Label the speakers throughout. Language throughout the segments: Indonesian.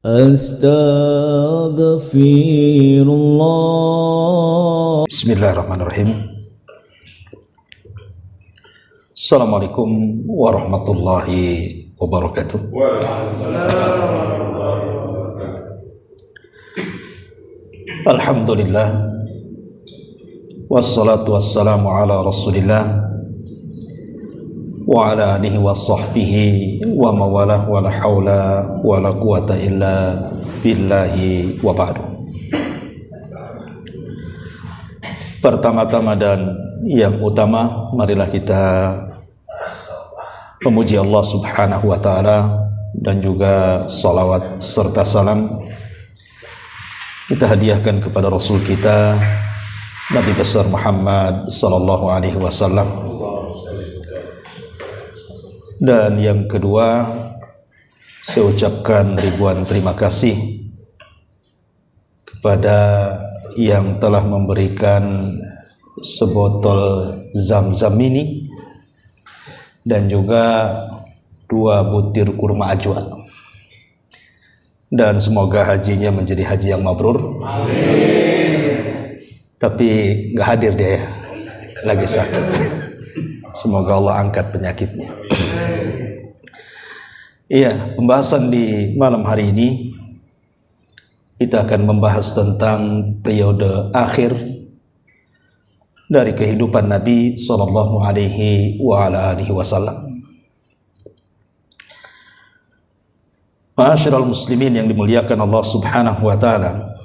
Speaker 1: Astaghfirullah.
Speaker 2: Bismillahirrahmanirrahim. Assalamualaikum warahmatullahi wabarakatuh. Alhamdulillah, wassalatu wassalamu ala rasulillah wa ala alihi wa sahbihi wa mawalah wa la hawla wa la quwata illa billahi wa ba'du. Pertama-tama dan yang utama, marilah kita memuji Allah subhanahu wa ta'ala, dan juga salawat serta salam kita hadiahkan kepada Rasul kita Nabi besar Muhammad sallallahu alaihi wasallam. Dan yang kedua, saya ucapkan ribuan terima kasih kepada yang telah memberikan sebotol zam-zam ini dan juga 2 butir kurma ajwa. Dan semoga hajinya menjadi haji yang mabrur. Amin. Tapi nggak hadir dia, lagi sakit. Semoga Allah angkat penyakitnya. Iya, pembahasan di malam hari ini kita akan membahas tentang periode akhir dari kehidupan Nabi sallallahu alaihi wasallam. Ma'asyiral muslimin yang dimuliakan Allah subhanahu wa ta'ala,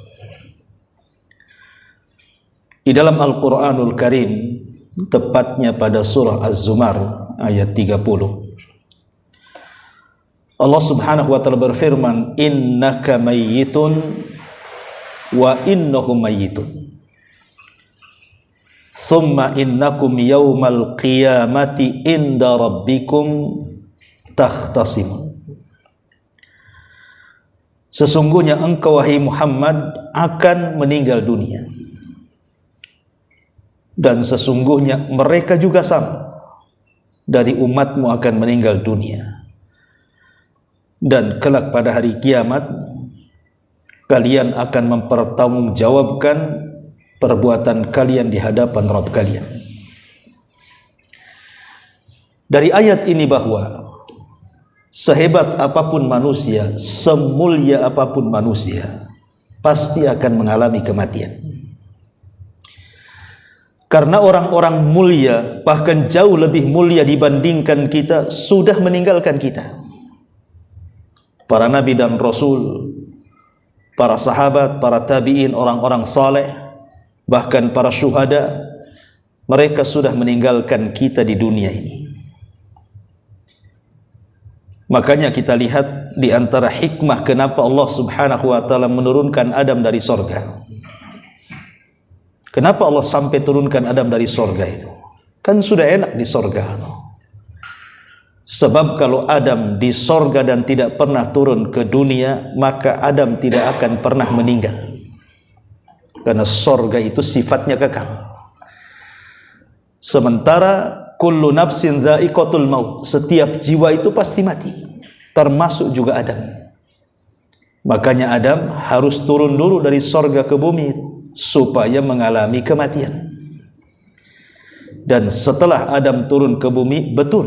Speaker 2: di dalam Al-Quranul Karim, tepatnya pada surah Az-Zumar ayat 30, Allah subhanahu wa ta'ala berfirman, innaka mayyitun wa innahum mayyitun thumma innakum yawmal qiyamati inda rabbikum takhtasimun. Sesungguhnya engkau wahai Muhammad akan meninggal dunia, dan sesungguhnya mereka juga sama dari umatmu akan meninggal dunia, dan kelak pada hari kiamat kalian akan mempertanggungjawabkan perbuatan kalian di hadapan Rabb kalian. Dari ayat ini bahwa sehebat apapun manusia, semulia apapun manusia, pasti akan mengalami kematian. Karena orang-orang mulia, bahkan jauh lebih mulia dibandingkan kita, sudah meninggalkan kita. Para nabi dan rasul, para sahabat, para tabi'in, orang-orang saleh, bahkan para syuhada, mereka sudah meninggalkan kita di dunia ini. Makanya kita lihat di antara hikmah kenapa Allah subhanahu wa ta'ala menurunkan Adam dari sorga. Kenapa Allah sampai turunkan Adam dari sorga itu? Kan sudah enak di sorga. Sebab kalau Adam di sorga dan tidak pernah turun ke dunia, maka Adam tidak akan pernah meninggal. Karena sorga itu sifatnya kekal. Sementara kullu nafsin dha'iqatul maut, setiap jiwa itu pasti mati, termasuk juga Adam. Makanya Adam harus turun dulu dari sorga ke bumi itu, supaya mengalami kematian. Dan setelah Adam turun ke bumi, betul,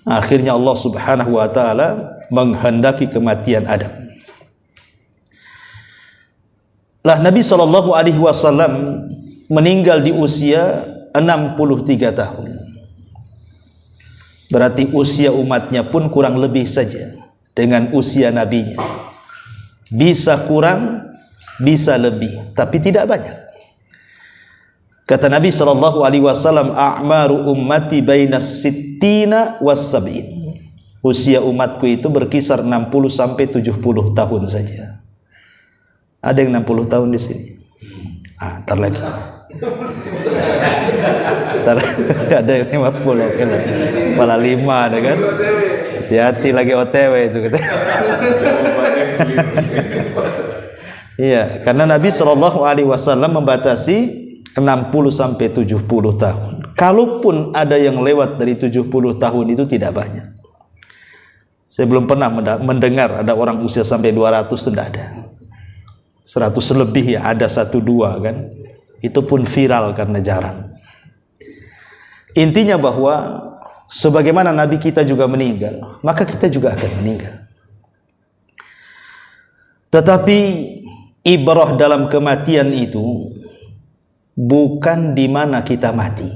Speaker 2: akhirnya Allah subhanahu wa ta'ala menghendaki kematian Adam. Lah Nabi sallallahu alaihi wasallam meninggal di usia 63 tahun. Berarti usia umatnya pun kurang lebih saja dengan usia nabinya. Bisa kurang, bisa lebih, tapi tidak banyak. Kata Nabi sallallahu alaihi wasallam, a'maru ummati bainas sittina was sab'in. Usia umatku itu berkisar 60 sampai 70 tahun saja. Ada yang 60 tahun di sini? Ntar lagi. Ntar ada yang 50, oke lah. Malah 5 ada kan? Hati-hati lagi OTW itu kita. Iya, karena Nabi sallallahu alaihi wasallam membatasi 60 sampai 70 tahun. Kalaupun ada yang lewat dari 70 tahun itu tidak banyak. Saya belum pernah mendengar ada orang usia sampai 200 itu tidak ada. 100 lebih ya ada 1-2 kan. Itu pun viral karena jarang. Intinya bahwa sebagaimana Nabi kita juga meninggal, maka kita juga akan meninggal. Tetapi ibrah dalam kematian itu bukan di mana kita mati.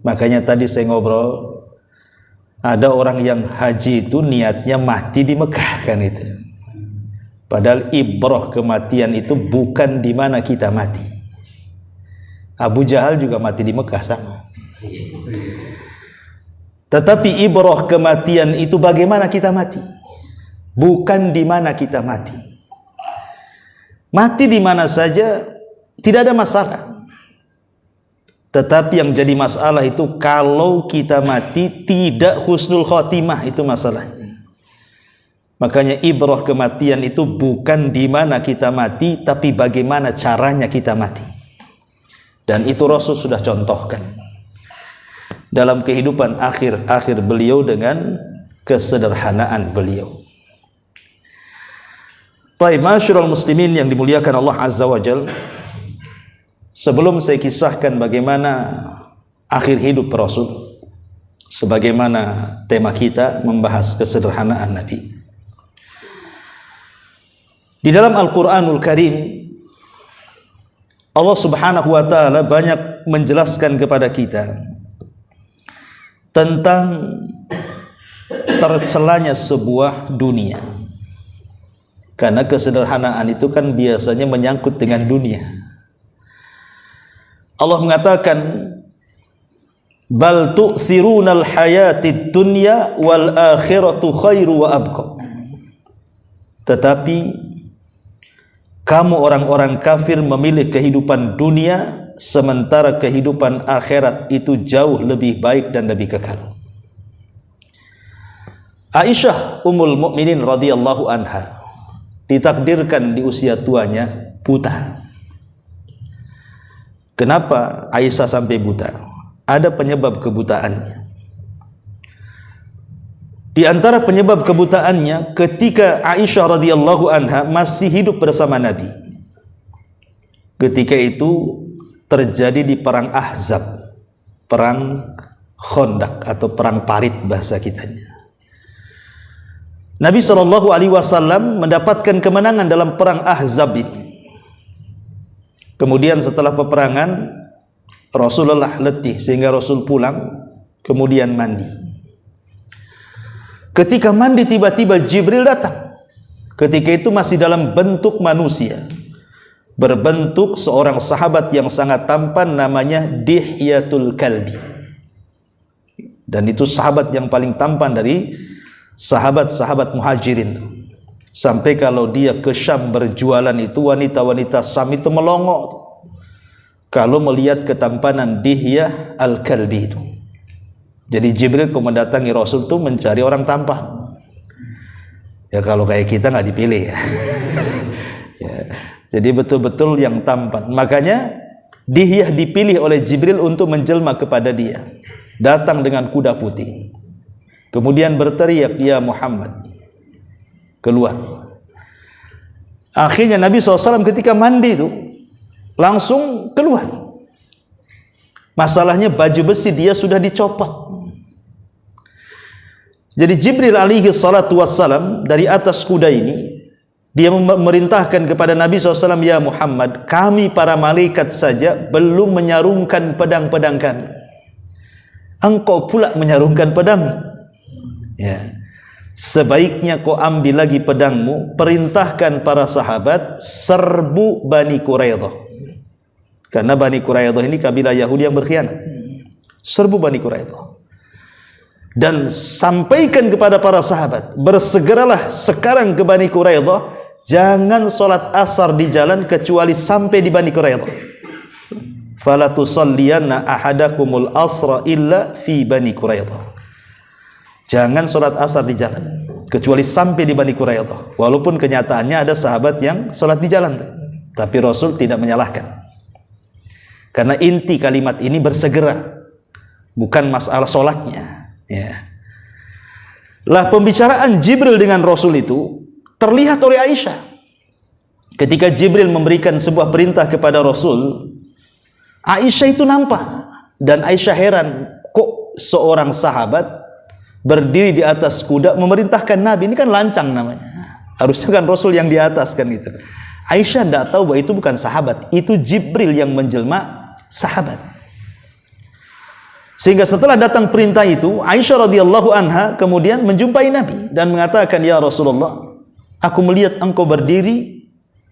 Speaker 2: Makanya tadi saya ngobrol, ada orang yang haji itu niatnya mati di Mekah kan itu. Padahal ibrah kematian itu bukan di mana kita mati. Abu Jahal juga mati di Mekah sama. Tetapi ibrah kematian itu bagaimana kita mati, bukan di mana kita mati. Mati di mana saja tidak ada masalah. Tetapi yang jadi masalah itu kalau kita mati tidak husnul khotimah, itu masalahnya. Makanya ibrah kematian itu bukan di mana kita mati, tapi bagaimana caranya kita mati. Dan itu Rasul sudah contohkan dalam kehidupan akhir beliau dengan kesederhanaan beliau. Taib, masyarul muslimin yang dimuliakan Allah Azza wa Jal, sebelum saya kisahkan bagaimana akhir hidup Rasul, sebagaimana tema kita membahas kesederhanaan Nabi, di dalam Al-Quranul Karim Allah Subhanahu wa ta'ala banyak menjelaskan kepada kita tentang tercelanya sebuah dunia. Karena kesederhanaan itu kan biasanya menyangkut dengan dunia. Allah mengatakan, bal tu'thirunal hayatid dunya wal akhiratu khairu wa abqa. Tetapi kamu orang-orang kafir memilih kehidupan dunia, sementara kehidupan akhirat itu jauh lebih baik dan lebih kekal. Aisyah Ummul Mukminin radhiyallahu anha ditakdirkan di usia tuanya buta. Kenapa Aisyah sampai buta? Ada penyebab kebutaannya. Di antara penyebab kebutaannya, ketika Aisyah radhiyallahu anha masih hidup bersama Nabi, ketika itu terjadi di perang Ahzab, perang Khandaq atau perang parit bahasa kitanya. Nabi SAW mendapatkan kemenangan dalam perang Ahzab ini. Kemudian setelah peperangan, Rasulullah letih sehingga Rasul pulang, kemudian mandi. Ketika mandi tiba-tiba Jibril datang. Ketika itu masih dalam bentuk manusia, berbentuk seorang sahabat yang sangat tampan, namanya Dihyatul Kalbi. Dan itu sahabat yang paling tampan dari sahabat-sahabat muhajirin. Sampai kalau dia ke Syam berjualan itu, wanita-wanita Syam itu melongo kalau melihat ketampanan Dihyah Al-Kalbi itu. Jadi Jibril kalau mendatangi Rasul itu mencari orang tampan. Ya kalau kayak kita nggak dipilih ya. Ya. Jadi betul-betul yang tampan. Makanya Dihyah dipilih oleh Jibril untuk menjelma kepada dia. Datang dengan kuda putih. Kemudian berteriak, ya Muhammad, keluar. Akhirnya Nabi SAW ketika mandi itu langsung keluar. Masalahnya baju besi dia sudah dicopot. Jadi Jibril alaihi salatu wassalam dari atas kuda ini, dia memerintahkan kepada Nabi SAW, ya Muhammad, kami para malaikat saja belum menyarungkan pedang-pedang kami, engkau pula menyarungkan pedangmu. Ya. Sebaiknya kau ambil lagi pedangmu, perintahkan para sahabat serbu Bani Quraidah. Karena Bani Quraidah ini kabilah Yahudi yang berkhianat. Serbu Bani Quraidah. Dan sampaikan kepada para sahabat, bersegeralah sekarang ke Bani Quraidah, jangan sholat asar di jalan kecuali sampai di Bani Quraidah. Fala tusalliyanna ahadakumul asra illa fi Bani Quraidah. Jangan sholat asar di jalan kecuali sampai di Bani Quraidah. Walaupun kenyataannya ada sahabat yang sholat di jalan, tapi Rasul tidak menyalahkan. Karena inti kalimat ini bersegera, bukan masalah sholatnya. Ya. Lah pembicaraan Jibril dengan Rasul itu terlihat oleh Aisyah. Ketika Jibril memberikan sebuah perintah kepada Rasul, Aisyah itu nampak, dan Aisyah heran, kok seorang sahabat berdiri di atas kuda memerintahkan Nabi? Ini kan lancang namanya. Harusnya kan Rasul yang di atas kan itu. Aisyah tidak tahu bahwa itu bukan sahabat, itu Jibril yang menjelma sahabat. Sehingga setelah datang perintah itu, Aisyah radhiyallahu anha kemudian menjumpai Nabi dan mengatakan, "Ya Rasulullah, aku melihat engkau berdiri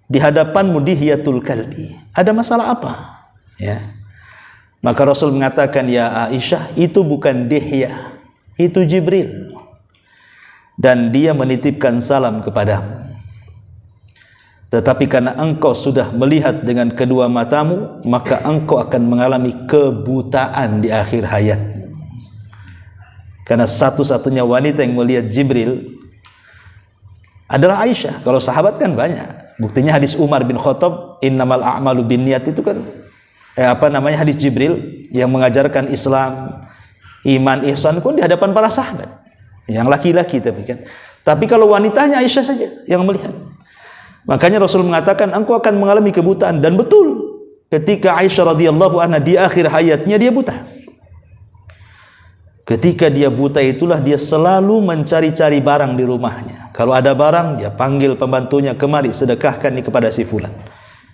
Speaker 2: di hadapanmu dihiyatul kalbi. Ada masalah apa?" Ya. Maka Rasul mengatakan, "Ya Aisyah, itu bukan Dihya, itu Jibril. Dan dia menitipkan salam kepadamu. Tetapi karena engkau sudah melihat dengan kedua matamu, maka engkau akan mengalami kebutaan di akhir hayatmu." Karena satu-satunya wanita yang melihat Jibril adalah Aisyah. Kalau sahabat kan banyak. Buktinya hadis Umar bin Khattab, "Innamal a'malu binniyat," itu kan hadis Jibril yang mengajarkan Islam, iman, ihsan pun di hadapan para sahabat. Yang laki-laki tapi kan. Tapi kalau wanitanya Aisyah saja yang melihat. Makanya Rasul mengatakan engkau akan mengalami kebutaan, dan betul ketika Aisyah radhiyallahu anha di akhir hayatnya dia buta. Ketika dia buta itulah dia selalu mencari-cari barang di rumahnya. Kalau ada barang dia panggil pembantunya, "Kemari sedekahkan ini kepada si fulan."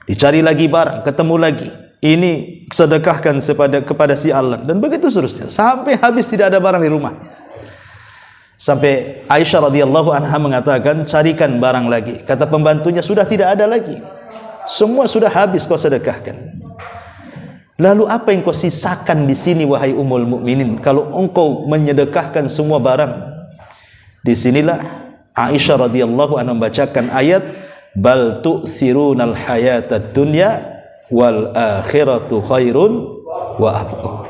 Speaker 2: Dicari lagi barang, ketemu lagi, "Ini sedekahkan kepada si Alan," dan begitu seterusnya sampai habis tidak ada barang di rumahnya. Sampai Aisyah radhiyallahu anha mengatakan, "Carikan barang lagi." Kata pembantunya, "Sudah tidak ada lagi. Semua sudah habis kau sedekahkan." "Lalu apa yang kau sisakan di sini wahai Ummul Mukminin kalau engkau menyedekahkan semua barang?" Disinilah Aisyah radhiyallahu anha membacakan ayat, "Bal tu'thirunal hayatad dunya wal akhiratu khairun wa abqa."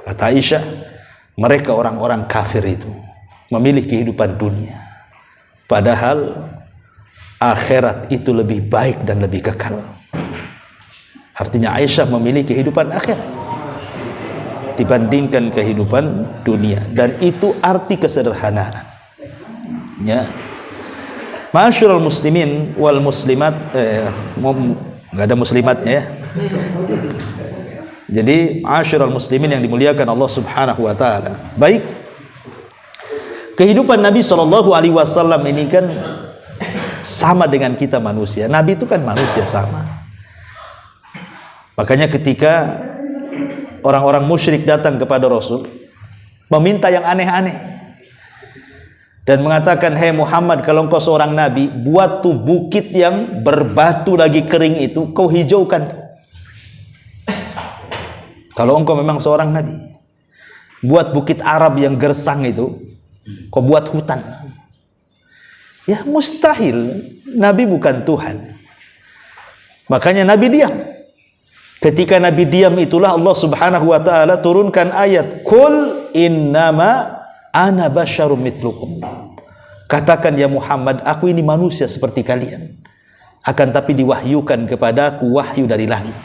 Speaker 2: Kata Aisyah, mereka orang-orang kafir itu memilih kehidupan dunia, padahal akhirat itu lebih baik dan lebih kekal. Artinya Aisyah memilih kehidupan akhirat dibandingkan kehidupan dunia, dan itu arti kesederhanaan. Ya, Ma'asyiral muslimin wal muslimat, nggak ada muslimatnya ya. Jadi ma'asyiral muslimin yang dimuliakan Allah Subhanahu wa taala. Baik, kehidupan Nabi SAW ini kan sama dengan kita manusia. Nabi itu kan manusia sama. Makanya ketika orang-orang musyrik datang kepada Rasul meminta yang aneh-aneh dan mengatakan, "Hei Muhammad, kalau engkau seorang Nabi, buat tuh bukit yang berbatu lagi kering itu kau hijaukan. Kalau engkau memang seorang Nabi, buat bukit Arab yang gersang itu kau buat hutan." Ya mustahil, Nabi bukan Tuhan. Makanya Nabi diam. Ketika Nabi diam itulah Allah Subhanahu wa taala turunkan ayat, "Qul innama ana basyarum mithlukum." Katakan ya Muhammad, aku ini manusia seperti kalian, akan tapi diwahyukan kepadaku wahyu dari langit.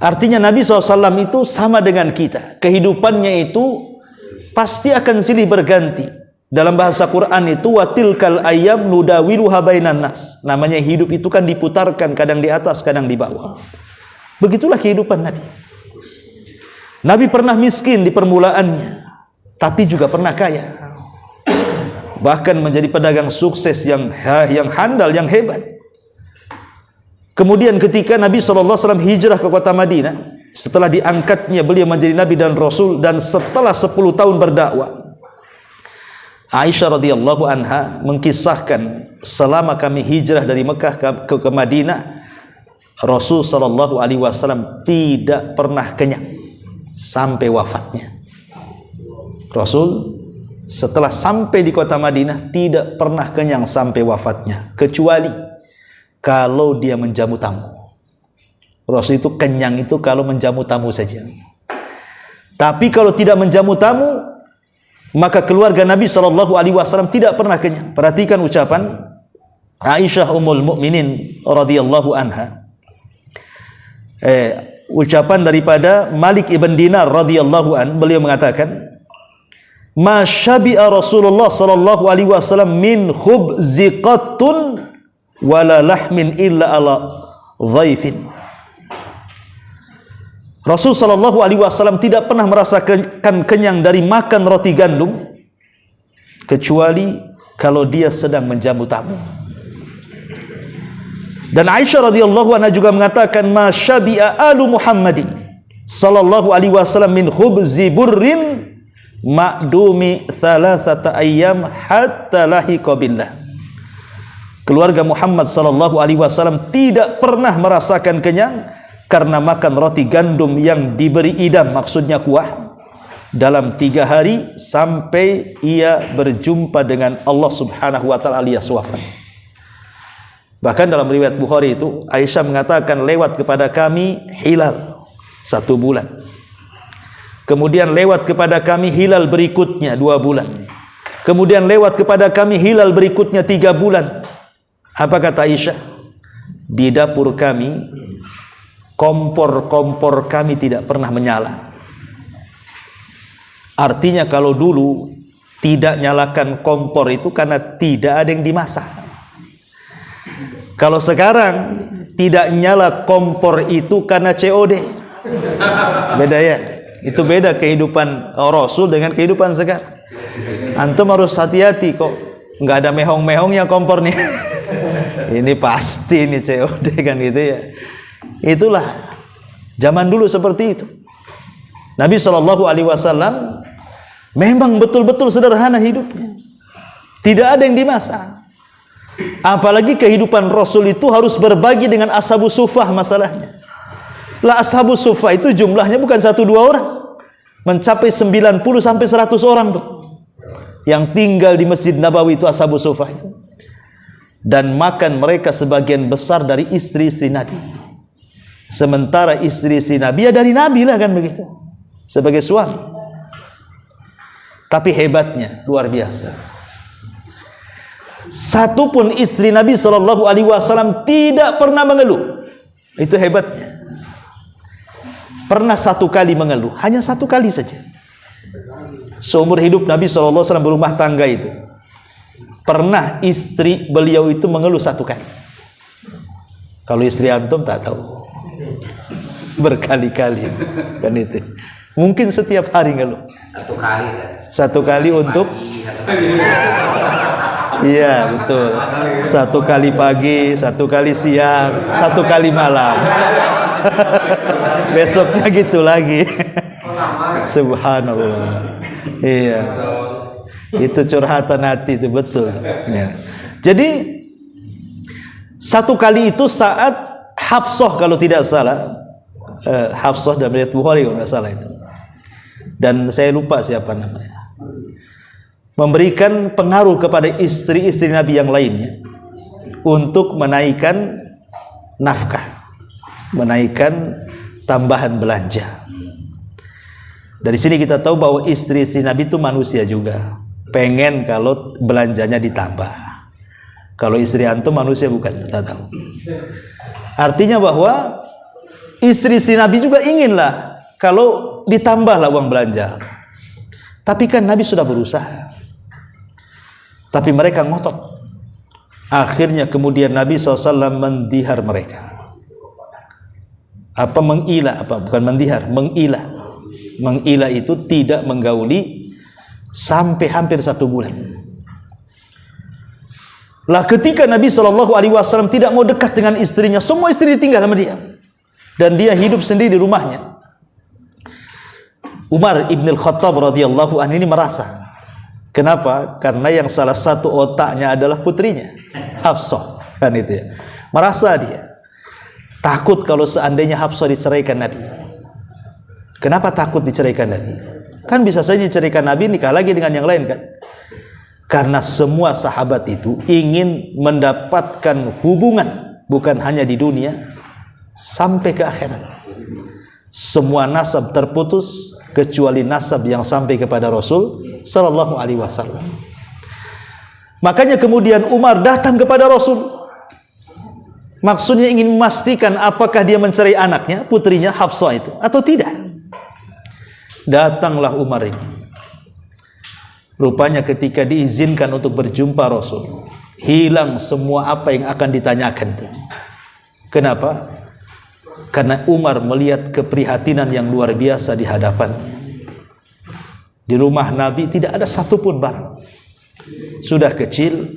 Speaker 2: Artinya Nabi SAW itu sama dengan kita. Kehidupannya itu pasti akan silih berganti. Dalam bahasa Quran itu, watilkal ayyam nudawiluha bainan nas. Namanya hidup itu kan diputarkan, kadang di atas, kadang di bawah. Begitulah kehidupan Nabi. Nabi pernah miskin di permulaannya, tapi juga pernah kaya. Bahkan menjadi pedagang sukses yang handal, yang hebat. Kemudian ketika Nabi SAW hijrah ke kota Madinah, setelah diangkatnya beliau menjadi Nabi dan Rasul, dan setelah 10 tahun berdakwah, Aisyah radhiyallahu anha mengkisahkan, selama kami hijrah dari Mekah ke Madinah, Rasul sallallahu alaihi wasallam tidak pernah kenyang sampai wafatnya. Rasul setelah sampai di kota Madinah tidak pernah kenyang sampai wafatnya, kecuali kalau dia menjamu tamu. Rasul itu kenyang itu kalau menjamu tamu saja. Tapi kalau tidak menjamu tamu, maka keluarga Nabi SAW tidak pernah kenyang. Perhatikan ucapan Aisyah Ummul Mukminin radhiyallahu anha. Ucapan daripada Malik ibn Dinar radhiyallahu an, beliau mengatakan, ma syabi'a Rasulullah sallallahu alaihi wasallam min khubzi qattun wala lahmin illa ala dhaifin. Rasul sallallahu alaihi wasallam tidak pernah merasakan kenyang dari makan roti gandum kecuali kalau dia sedang menjamu tamu. Dan Aisyah radhiyallahu anha juga mengatakan ma syabi'a alu Muhammadin sallallahu alaihi wasallam min khubzi burrin ma'dumi thalathata ayyam hatta lahiqa billah. Keluarga Muhammad sallallahu alaihi wasallam tidak pernah merasakan kenyang karena makan roti gandum yang diberi idam, maksudnya kuah, dalam 3 hari sampai ia berjumpa dengan Allah subhanahu wa ta'ala alias wafat. Bahkan dalam riwayat Bukhari itu Aisyah mengatakan lewat kepada kami hilal 1 bulan, kemudian lewat kepada kami hilal berikutnya 2 bulan, kemudian lewat kepada kami hilal berikutnya 3 bulan. Apa kata Aisyah? Di dapur kami kompor-kompor kami tidak pernah menyala. Artinya kalau dulu tidak nyalakan kompor itu karena tidak ada yang dimasak. Kalau sekarang tidak nyala kompor itu karena COD. Beda ya. Itu beda kehidupan Rasul dengan kehidupan sekarang. Antum harus hati-hati kok. Nggak ada mehong-mehongnya kompor nih. Ini pasti ini COD kan gitu ya. Itulah zaman dulu seperti itu. Nabi Shallallahu Alaihi Wasallam memang betul-betul sederhana hidupnya, tidak ada yang dimasak. Apalagi kehidupan Rasul itu harus berbagi dengan ashabus sufah masalahnya. Lah ashabus sufah itu jumlahnya bukan 1-2 orang, mencapai 90 sampai 100 orang tuh yang tinggal di Masjid Nabawi itu ashabus sufah itu. Dan makan mereka sebagian besar dari istri-istri Nabi. Sementara istri-istri Nabi ya dari Nabi lah kan begitu, sebagai suami. Tapi hebatnya luar biasa. Satupun istri Nabi Shallallahu Alaihi Wasallam tidak pernah mengeluh. Itu hebatnya. Pernah 1 kali mengeluh, hanya 1 kali saja. Seumur hidup Nabi Shallallahu Alaihi Wasallam berumah tangga itu, pernah istri beliau itu mengeluh 1 kali. Kalau istri antum tak tahu, berkali-kali kan itu. Mungkin setiap hari ngeluh.
Speaker 1: 1 kali.
Speaker 2: 1 kali untuk iya betul. 1 kali pagi, 1 kali siang, 1 kali malam. Besoknya gitu lagi. Subhanallah. Iya. Itu curhatan hati itu betul ya. Jadi 1 kali itu saat Hafsah kalau tidak salah, Hafsah dan riwayat Bukhari kalau tidak salah itu, dan saya lupa siapa namanya, memberikan pengaruh kepada istri-istri Nabi yang lainnya untuk menaikkan nafkah, menaikkan tambahan belanja. Dari sini kita tahu bahwa istri-istri Nabi itu manusia juga, pengen kalau belanjanya ditambah. Kalau istri antum manusia bukan, kita tahu. Artinya bahwa istri-istri Nabi juga inginlah kalau ditambahlah uang belanja. Tapi kan Nabi sudah berusaha, tapi mereka ngotot. Akhirnya kemudian Nabi SAW mendihar mereka. Apa mengilah? Apa bukan mendihar? Mengilah. Mengilah itu tidak menggauli sampai hampir 1 bulan. Lah ketika Nabi SAW tidak mau dekat dengan istrinya, semua istri ditinggal sama dia, dan dia hidup sendiri di rumahnya. Umar ibn al-Khattab radhiyallahu anhu ini merasa. Kenapa? Karena yang salah satu otaknya adalah putrinya Hafsah, kan itu ya. Merasa dia takut kalau seandainya Hafsah diceraikan Nabi. Kenapa takut diceraikan Nabi? Kan bisa saja diceraikan Nabi, nikah lagi dengan yang lain kan? Karena semua sahabat itu ingin mendapatkan hubungan bukan hanya di dunia, sampai ke akhirat. Semua nasab terputus kecuali nasab yang sampai kepada Rasul sallallahu alaihi wasallam. Makanya kemudian Umar datang kepada Rasul. Maksudnya ingin memastikan apakah dia mencerai anaknya, putrinya Hafsah itu atau tidak. Datanglah Umar ini. Rupanya ketika diizinkan untuk berjumpa Rasul, hilang semua apa yang akan ditanyakan itu. Kenapa? Karena Umar melihat keprihatinan yang luar biasa di hadapannya. Di rumah Nabi tidak ada satupun barang. Sudah kecil,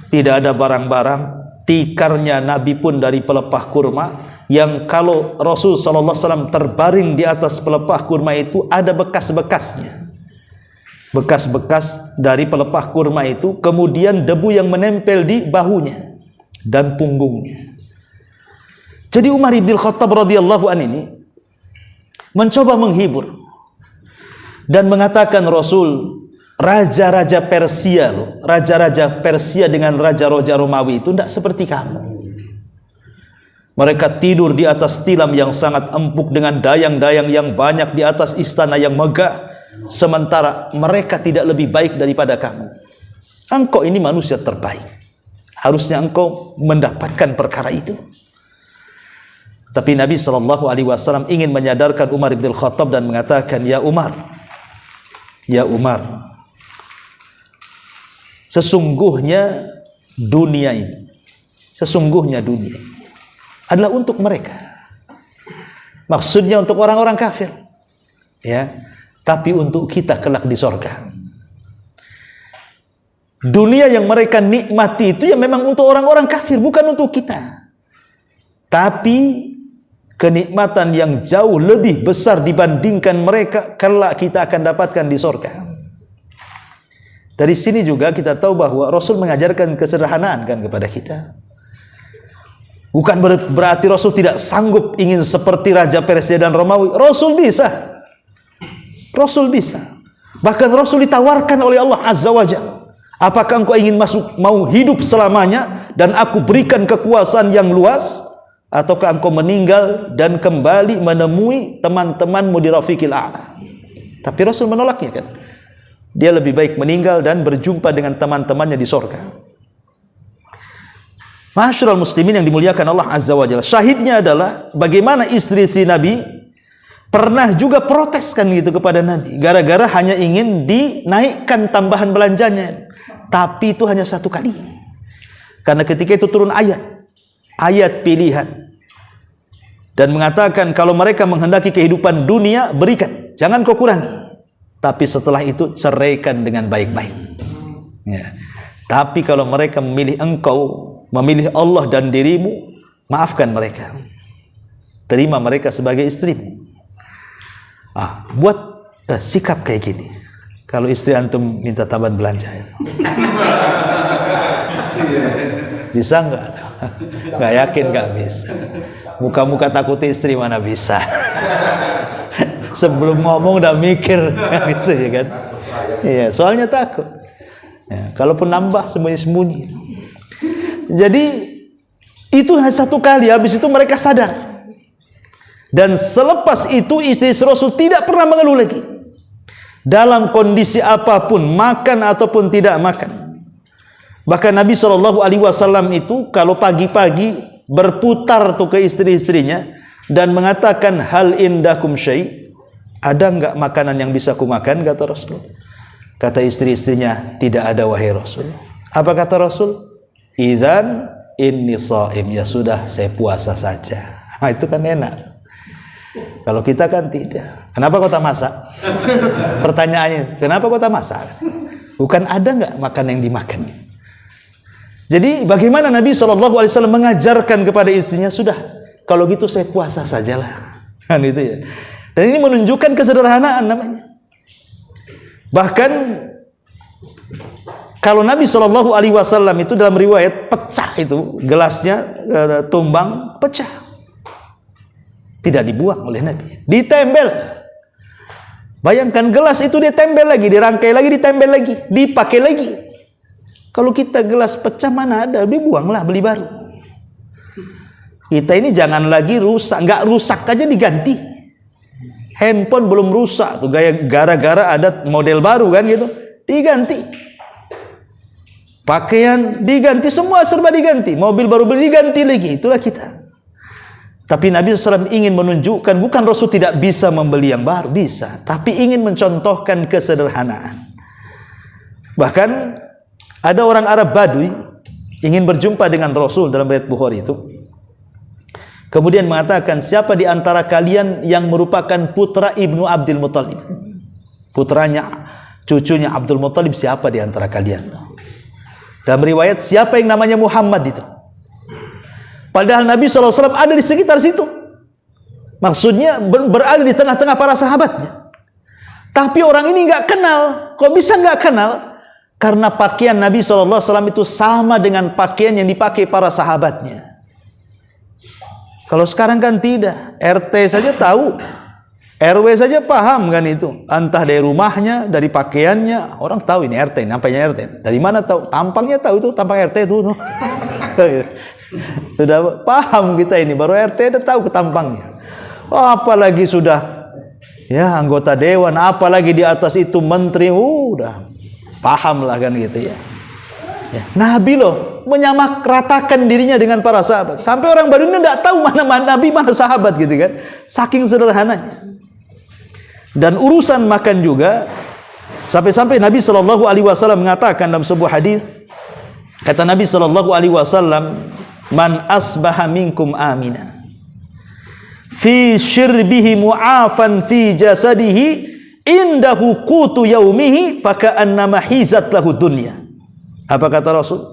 Speaker 2: tidak ada barang-barang. Tikarnya Nabi pun dari pelepah kurma, yang kalau Rasul SAW terbaring di atas pelepah kurma itu ada bekas-bekasnya. Bekas-bekas dari pelepah kurma itu, kemudian debu yang menempel di bahunya dan punggungnya. Jadi Umar bin Khattab radhiyallahu an ini mencoba menghibur dan mengatakan, Rasul, raja-raja Persia loh, raja-raja Persia dengan raja-raja Romawi itu tidak seperti kamu. Mereka tidur di atas tilam yang sangat empuk dengan dayang-dayang yang banyak di atas istana yang megah. Sementara mereka tidak lebih baik daripada kamu. Engkau ini manusia terbaik. Harusnya engkau mendapatkan perkara itu. Tapi Nabi SAW ingin menyadarkan Umar bin Khattab dan mengatakan, Ya Umar, sesungguhnya dunia ini adalah untuk mereka. Maksudnya untuk orang-orang kafir, ya. Tapi untuk kita kelak di sorga. Dunia yang mereka nikmati itu ya memang untuk orang-orang kafir, bukan untuk kita. Tapi kenikmatan yang jauh lebih besar dibandingkan mereka kelak kita akan dapatkan di sorga. Dari sini juga kita tahu bahwa Rasul mengajarkan kesederhanaan kan kepada kita. Bukan berarti Rasul tidak sanggup ingin seperti Raja Persia dan Romawi. Rasul bisa. Bahkan Rasul ditawarkan oleh Allah Azza wa Jalla, apakah engkau ingin mau hidup selamanya dan aku berikan kekuasaan yang luas, ataukah engkau meninggal dan kembali menemui teman-temanmu di Rafiqil A'la? Tapi Rasul menolaknya kan. Dia lebih baik meninggal dan berjumpa dengan teman-temannya di sorga. Ma'asyiral muslimin yang dimuliakan Allah Azza wa Jalla, syahidnya adalah bagaimana istri si Nabi pernah juga protes kan gitu kepada Nabi, gara-gara hanya ingin dinaikkan tambahan belanjanya. Tapi itu hanya satu kali. Karena ketika itu turun ayat pilihan dan mengatakan kalau mereka menghendaki kehidupan dunia, berikan, jangan kau kurangi. Tapi setelah itu ceraikan dengan baik-baik. Ya. Tapi kalau mereka memilih engkau, memilih Allah dan dirimu, maafkan mereka. Terima mereka sebagai istrimu. Buat sikap kayak gini. Kalau istri antum minta tambahan belanja, bisa nggak? Nggak yakin nggak bisa. Muka-muka takut istri mana bisa. Sebelum ngomong udah mikir, gitu ya kan? Iya, soalnya takut. Ya, kalaupun nambah sembunyi-sembunyi. Jadi itu hanya satu kali. Habis itu mereka sadar. Dan selepas itu istri Rasul tidak pernah mengeluh lagi. Dalam kondisi apapun, makan ataupun tidak makan. Bahkan Nabi SAW itu kalau pagi-pagi berputar tuh ke istri-istrinya dan mengatakan, hal indakum syai', ada enggak makanan yang bisa kumakan, kata Rasul. Kata istri-istrinya, tidak ada wahai Rasul. Apa kata Rasul? Idzan inni shaim, ya sudah saya puasa saja. Itu kan enak. Kalau kita kan tidak. Kenapa kau tak masak? Pertanyaannya, kenapa kau tak masak? Bukan ada nggak makan yang dimakan? Jadi bagaimana Nabi SAW mengajarkan kepada istrinya, sudah, kalau gitu saya puasa sajalah. Kan itu ya. Dan ini menunjukkan kesederhanaan namanya. Bahkan kalau Nabi SAW itu dalam riwayat pecah itu gelasnya, tumbang pecah. Tidak dibuang oleh Nabi, ditempel. Bayangkan gelas itu ditempel lagi, dirangkai lagi, ditempel lagi, dipakai lagi. Kalau kita gelas pecah mana ada, dibuanglah, beli baru. Kita ini jangan lagi rusak, nggak rusak aja diganti. Handphone belum rusak tuh, gara-gara ada model baru kan gitu, diganti. Pakaian diganti, semua serba diganti. Mobil baru beli diganti lagi, itulah kita. Tapi Nabi SAW ingin menunjukkan, bukan Rasul tidak bisa membeli yang baru, bisa. Tapi ingin mencontohkan kesederhanaan. Bahkan ada orang Arab Badui ingin berjumpa dengan Rasul dalam riwayat Bukhari itu. Kemudian mengatakan, siapa di antara kalian yang merupakan putra Ibnu Abdul Muthalib? Putranya, cucunya Abdul Muthalib, siapa di antara kalian? Dalam riwayat, siapa yang namanya Muhammad itu? Padahal Nabi SAW ada di sekitar situ. Maksudnya berada di tengah-tengah para sahabatnya. Tapi orang ini nggak kenal. Kok bisa nggak kenal? Karena pakaian Nabi SAW itu sama dengan pakaian yang dipakai para sahabatnya. Kalau sekarang kan tidak, RT saja tahu, RW saja paham kan itu. Entah dari rumahnya, dari pakaiannya, orang tahu ini RT, nampaknya RT. Dari mana tahu? Tampangnya tahu itu, tampang RT itu. Sudah paham kita ini, baru RT udah tahu ke tampangnya. Oh, apalagi sudah ya anggota dewan, apalagi di atas itu menteri, udah paham lah kan gitu ya. Nabi loh menyamaratakan dirinya dengan para sahabat. Sampai orang Badui tidak tahu mana Nabi, mana sahabat gitu kan. Saking sederhananya. Dan urusan makan juga, sampai-sampai Nabi SAW mengatakan dalam sebuah hadis, kata Nabi SAW, man asbaha minkum amina fi syirbihi mu'afan fi jasadihi indahu qutu yaumihi faka'annama hizat lahu dunya. Apa kata Rasul?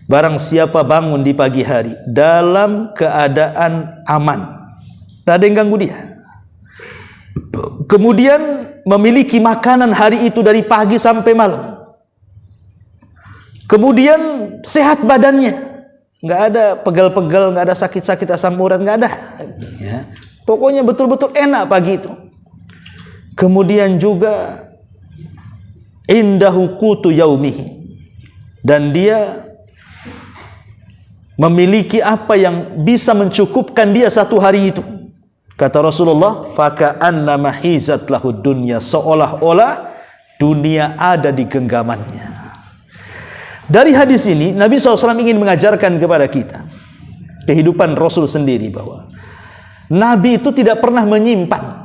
Speaker 2: Barang siapa bangun di pagi hari dalam keadaan aman, tidak ada yang ganggu dia, kemudian memiliki makanan hari itu dari pagi sampai malam, kemudian sehat badannya, nggak ada pegal-pegal, nggak ada sakit-sakit asam urat, nggak ada ya. Pokoknya betul-betul enak pagi itu. Kemudian juga indahu qutu yaumihi, dan dia memiliki apa yang bisa mencukupkan dia satu hari itu. Kata Rasulullah, faka'annama hizat lahu dunya, seolah-olah dunia ada di genggamannya. Dari hadis ini Nabi SAW ingin mengajarkan kepada kita kehidupan Rasul sendiri, bahwa Nabi itu tidak pernah menyimpan.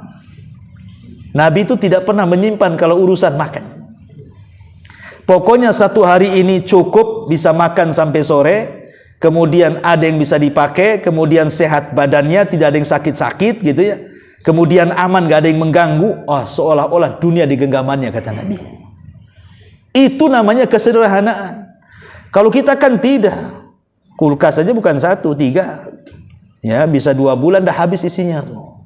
Speaker 2: Nabi itu tidak pernah menyimpan kalau urusan makan. Pokoknya satu hari ini cukup, bisa makan sampai sore, kemudian ada yang bisa dipakai, kemudian sehat badannya, tidak ada yang sakit-sakit gitu ya, kemudian aman, gak ada yang mengganggu. Oh, seolah-olah dunia di genggamannya, kata Nabi. Itu namanya kesederhanaan. Kalau kita kan tidak, kulkas saja bukan 1, 3 ya, bisa 2 bulan dah habis isinya tuh.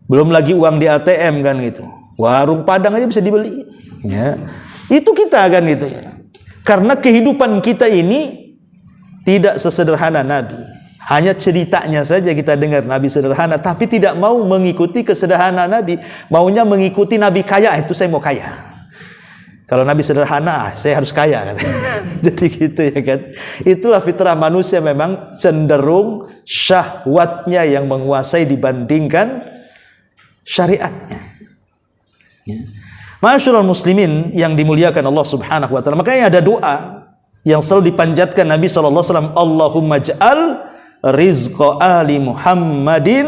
Speaker 2: Belum lagi uang di ATM kan gitu, warung Padang aja bisa dibeli ya. Itu kita kan gitu ya. Karena kehidupan kita ini tidak sesederhana Nabi. Hanya ceritanya saja kita dengar Nabi sederhana, tapi tidak mau mengikuti kesederhanaan Nabi. Maunya mengikuti Nabi kaya, itu saya mau kaya. Kalau Nabi sederhana, saya harus kaya katanya. Jadi gitu ya kan. Itulah fitrah manusia, memang cenderung syahwatnya yang menguasai dibandingkan syariatnya ya. Ma'asyiral muslimin yang dimuliakan Allah Subhanahu wa taala. Makanya ada doa yang selalu dipanjatkan Nabi sallallahu alaihi wasallam, Allahumma ja'al rizqa ali Muhammadin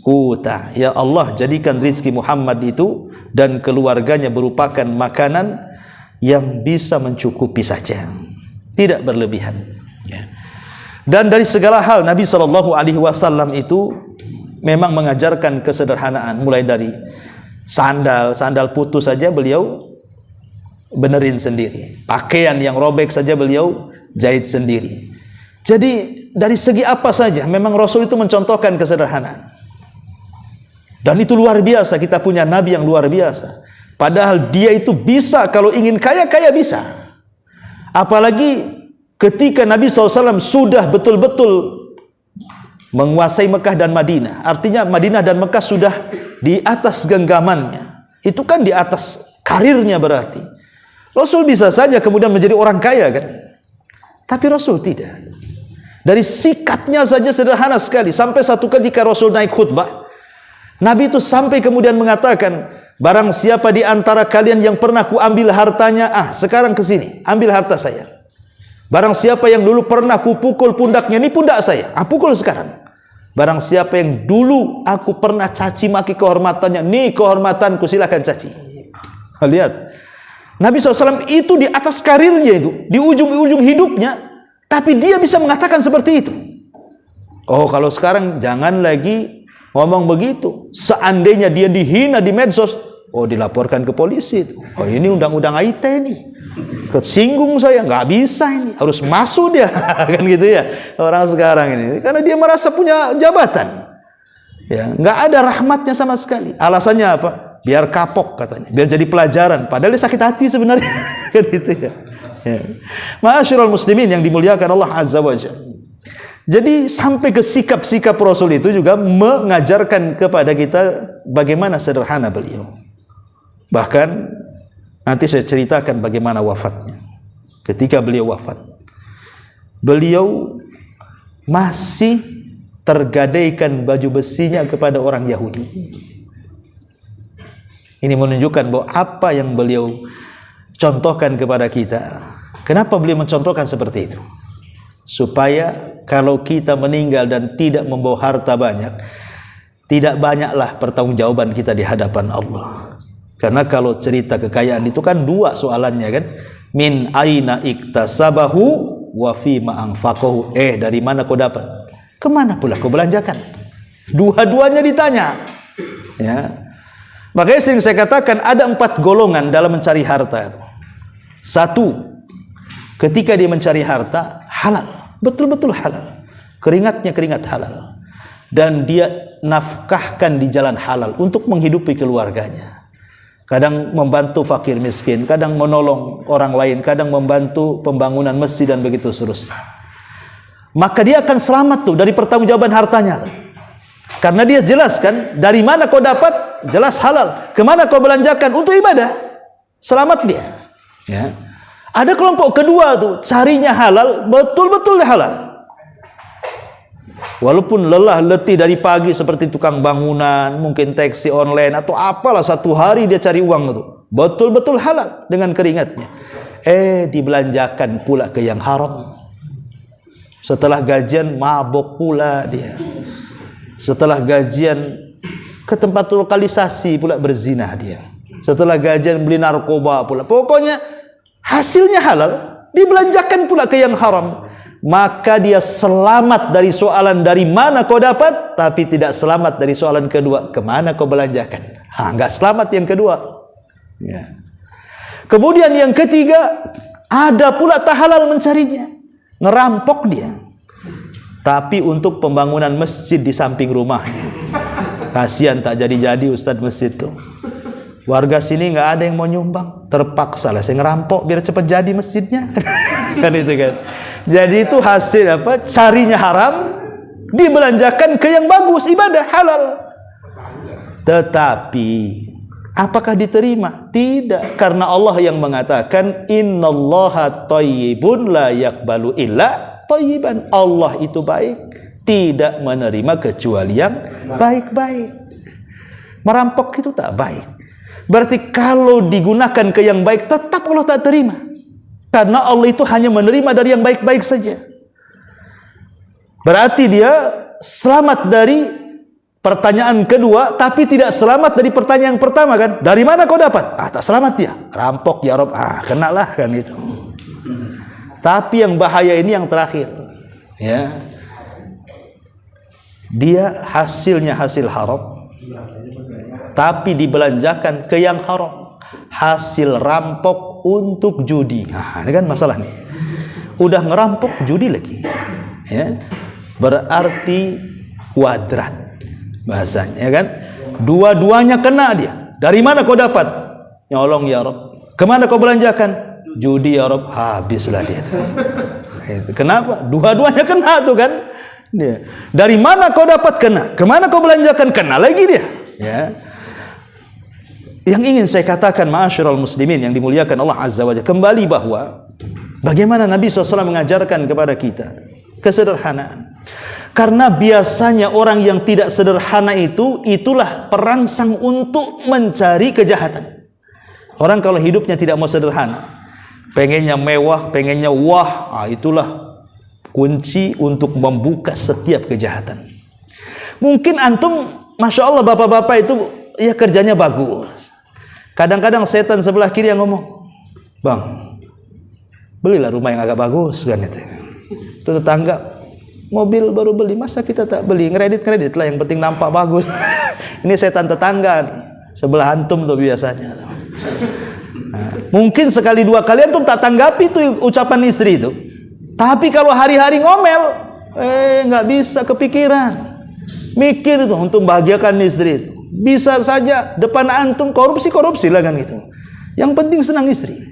Speaker 2: quta. Ya Allah, jadikan rizki Muhammad itu dan keluarganya merupakan makanan yang bisa mencukupi saja, tidak berlebihan ya. Dan dari segala hal Nabi sallallahu alaihi wasallam itu memang mengajarkan kesederhanaan, mulai dari sandal putus saja beliau benerin sendiri, pakaian yang robek saja beliau jahit sendiri. Jadi dari segi apa saja memang Rasul itu mencontohkan kesederhanaan. Dan itu luar biasa, kita punya Nabi yang luar biasa. Padahal dia itu bisa, kalau ingin kaya bisa. Apalagi ketika Nabi SAW sudah betul-betul menguasai Mekah dan Madinah. Artinya Madinah dan Mekah sudah di atas genggamannya. Itu kan di atas karirnya berarti. Rasul bisa saja kemudian menjadi orang kaya kan. Tapi Rasul tidak. Dari sikapnya saja sederhana sekali. Sampai satu ketika Rasul naik khutbah, Nabi itu sampai kemudian mengatakan, barang siapa di antara kalian yang pernah kuambil hartanya, sekarang ke sini, ambil harta saya. Barang siapa yang dulu pernah kupukul pundaknya, ini pundak saya, pukul sekarang. Barang siapa yang dulu aku pernah caci maki kehormatannya, nih kehormatanku, silakan caci. Lihat, Nabi SAW itu di atas karirnya itu, di ujung-ujung hidupnya, tapi dia bisa mengatakan seperti itu. Oh, kalau sekarang jangan lagi ngomong begitu. Seandainya dia dihina di medsos, oh dilaporkan ke polisi itu. Oh ini undang-undang ITE nih, kesinggung saya, nggak bisa ini, harus masuk dia. Kan gitu ya orang sekarang ini, karena dia merasa punya jabatan, ya nggak ada rahmatnya sama sekali. Alasannya apa? Biar kapok katanya, biar jadi pelajaran, padahal dia sakit hati sebenarnya. Kan gitu ya. Ma'asyiral muslimin yang dimuliakan Allah Azza wa Jalla. Jadi sampai ke sikap-sikap Rasul itu juga mengajarkan kepada kita bagaimana sederhana beliau. Bahkan nanti saya ceritakan bagaimana wafatnya. Ketika beliau wafat, beliau masih tergadaikan baju besinya kepada orang Yahudi. Ini menunjukkan bahwa apa yang beliau contohkan kepada kita. Kenapa beliau mencontohkan seperti itu? Supaya kalau kita meninggal dan tidak membawa harta banyak, tidak banyaklah pertanggungjawaban kita di hadapan Allah. Karena kalau cerita kekayaan itu kan dua soalannya kan, min aina iktasabahu wa fima anfaqahu. Dari mana kau dapat? Kemana pula kau belanjakan? Dua-duanya ditanya. Ya. Makanya sering saya katakan ada 4 golongan dalam mencari harta. Satu, ketika dia mencari harta halal, betul-betul halal, keringatnya keringat halal, dan dia nafkahkan di jalan halal untuk menghidupi keluarganya. Kadang membantu fakir miskin, kadang menolong orang lain, kadang membantu pembangunan masjid dan begitu seterusnya. Maka dia akan selamat tuh dari pertanggungjawaban hartanya. Karena dia jelaskan dari mana kau dapat, jelas halal. Kemana kau belanjakan untuk ibadah, selamat dia. Ya. Ada kelompok kedua tuh, carinya halal, betul-betul halal. Walaupun lelah letih dari pagi seperti tukang bangunan, mungkin taksi online atau apalah, satu hari dia cari uang itu, betul-betul halal dengan keringatnya. Dibelanjakan pula ke yang haram. Setelah gajian mabok pula dia. Setelah gajian ke tempat lokalisasi pula berzina dia. Setelah gajian beli narkoba pula. Pokoknya hasilnya halal, dibelanjakan pula ke yang haram. Maka dia selamat dari soalan dari mana kau dapat, tapi tidak selamat dari soalan kedua, kemana kau belanjakan. Enggak selamat yang kedua. Ya. Kemudian yang ketiga, ada pula tak halal mencarinya, ngerampok dia. Tapi untuk pembangunan masjid di samping rumahnya. Kasihan tak jadi-jadi Ustadz masjid tuh. Warga sini nggak ada yang mau nyumbang, terpaksa lah saya ngerampok biar cepat jadi masjidnya. Kan itu kan. Jadi itu hasil apa? Carinya haram, dibelanjakan ke yang bagus, ibadah halal. Tetapi apakah diterima? Tidak, karena Allah yang mengatakan innallaha thayyibun la yaqbalu illa thayyiban. Allah itu baik, tidak menerima kecuali yang baik-baik. Merampok itu tak baik. Berarti kalau digunakan ke yang baik, tetap Allah tak terima. Karena Allah itu hanya menerima dari yang baik-baik saja. Berarti dia selamat dari pertanyaan kedua, tapi tidak selamat dari pertanyaan pertama kan? Dari mana kau dapat? Tak selamat dia. Rampok ya Rob. Kenalah kan itu. Tapi yang bahaya ini yang terakhir. Ya. Dia hasilnya hasil haram, tapi dibelanjakan ke yang haram. Hasil rampok untuk judi. Ini kan masalah nih. Udah ngerampok judi lagi. Ya. Berarti kuadrat bahasanya kan. Dua-duanya kena dia. Dari mana kau dapat? Nyolong ya Rob. Kemana kau belanjakan? Judi ya Rob. Habislah dia tuh. Kenapa? Dua-duanya kena tuh kan. Dia. Dari mana kau dapat? Kena. Kemana kau belanjakan? Kena lagi dia. Ya. Yang ingin saya katakan ma'asyiral muslimin yang dimuliakan Allah Azza wa Jalla, kembali bahwa bagaimana Nabi SAW mengajarkan kepada kita kesederhanaan. Karena biasanya orang yang tidak sederhana itulah perangsang untuk mencari kejahatan. Orang kalau hidupnya tidak mau sederhana, pengennya mewah, pengennya wah, itulah kunci untuk membuka setiap kejahatan. Mungkin antum, Masya Allah, bapak-bapak itu ya kerjanya bagus. Kadang-kadang setan sebelah kiri yang ngomong, Bang, belilah rumah yang agak bagus kan itu. Tetangga mobil baru beli, masa kita tak beli? Kredit lah, yang penting nampak bagus. Ini setan tetangga nih, sebelah antum tuh biasanya. Nah, mungkin sekali dua kali antum tak tanggapi tuh ucapan istri itu. Tapi kalau hari-hari ngomel, nggak bisa kepikiran. Mikir itu untuk bahagiakan istri itu. Bisa saja depan antum korupsi lah kan gitu. Yang penting senang istri.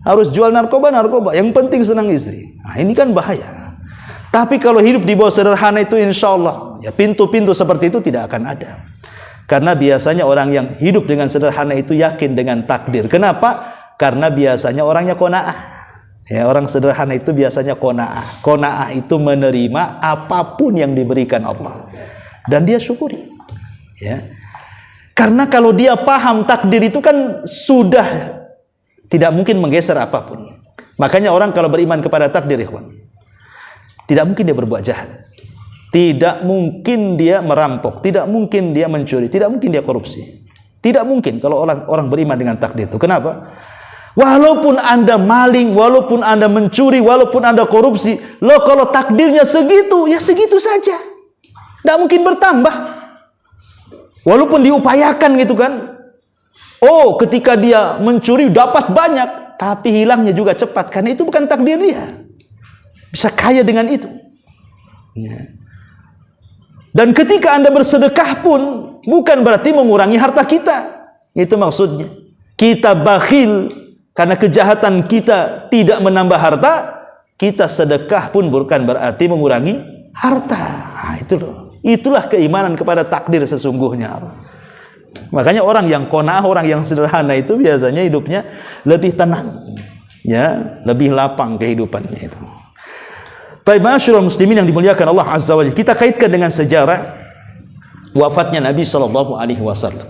Speaker 2: Harus jual narkoba, yang penting senang istri. Nah, ini kan bahaya. Tapi kalau hidup di bawah sederhana itu, insya Allah ya pintu-pintu seperti itu tidak akan ada. Karena biasanya orang yang hidup dengan sederhana itu yakin dengan takdir. Kenapa? Karena biasanya orangnya qanaah. Ya, orang sederhana itu biasanya qanaah. Qanaah itu menerima apapun yang diberikan Allah dan dia syukuri. Ya. Karena kalau dia paham takdir itu kan sudah tidak mungkin menggeser apapun. Makanya orang kalau beriman kepada takdir, ikhwan, tidak mungkin dia berbuat jahat. Tidak mungkin dia merampok, tidak mungkin dia mencuri, tidak mungkin dia korupsi. Tidak mungkin kalau orang beriman dengan takdir itu. Kenapa? Walaupun Anda maling, walaupun Anda mencuri, walaupun Anda korupsi, loh kalau takdirnya segitu, ya segitu saja. Tidak mungkin bertambah. Walaupun diupayakan gitu kan. Oh, ketika dia mencuri dapat banyak, tapi hilangnya juga cepat, karena itu bukan takdir dia. Bisa kaya dengan itu. Ya. Dan ketika Anda bersedekah pun bukan berarti mengurangi harta kita. Itu maksudnya. Kita bakhil karena kejahatan kita tidak menambah harta, kita sedekah pun bukan berarti mengurangi harta. Nah, itu loh. Itulah keimanan kepada takdir sesungguhnya. Makanya orang yang qanaah, orang yang sederhana itu biasanya hidupnya lebih tenang, ya, lebih lapang kehidupannya itu. Baik, ma'asyiral muslimin yang dimuliakan Allah Azza wa Jalla, kita kaitkan dengan sejarah wafatnya Nabi sallallahu alaihi wasallam.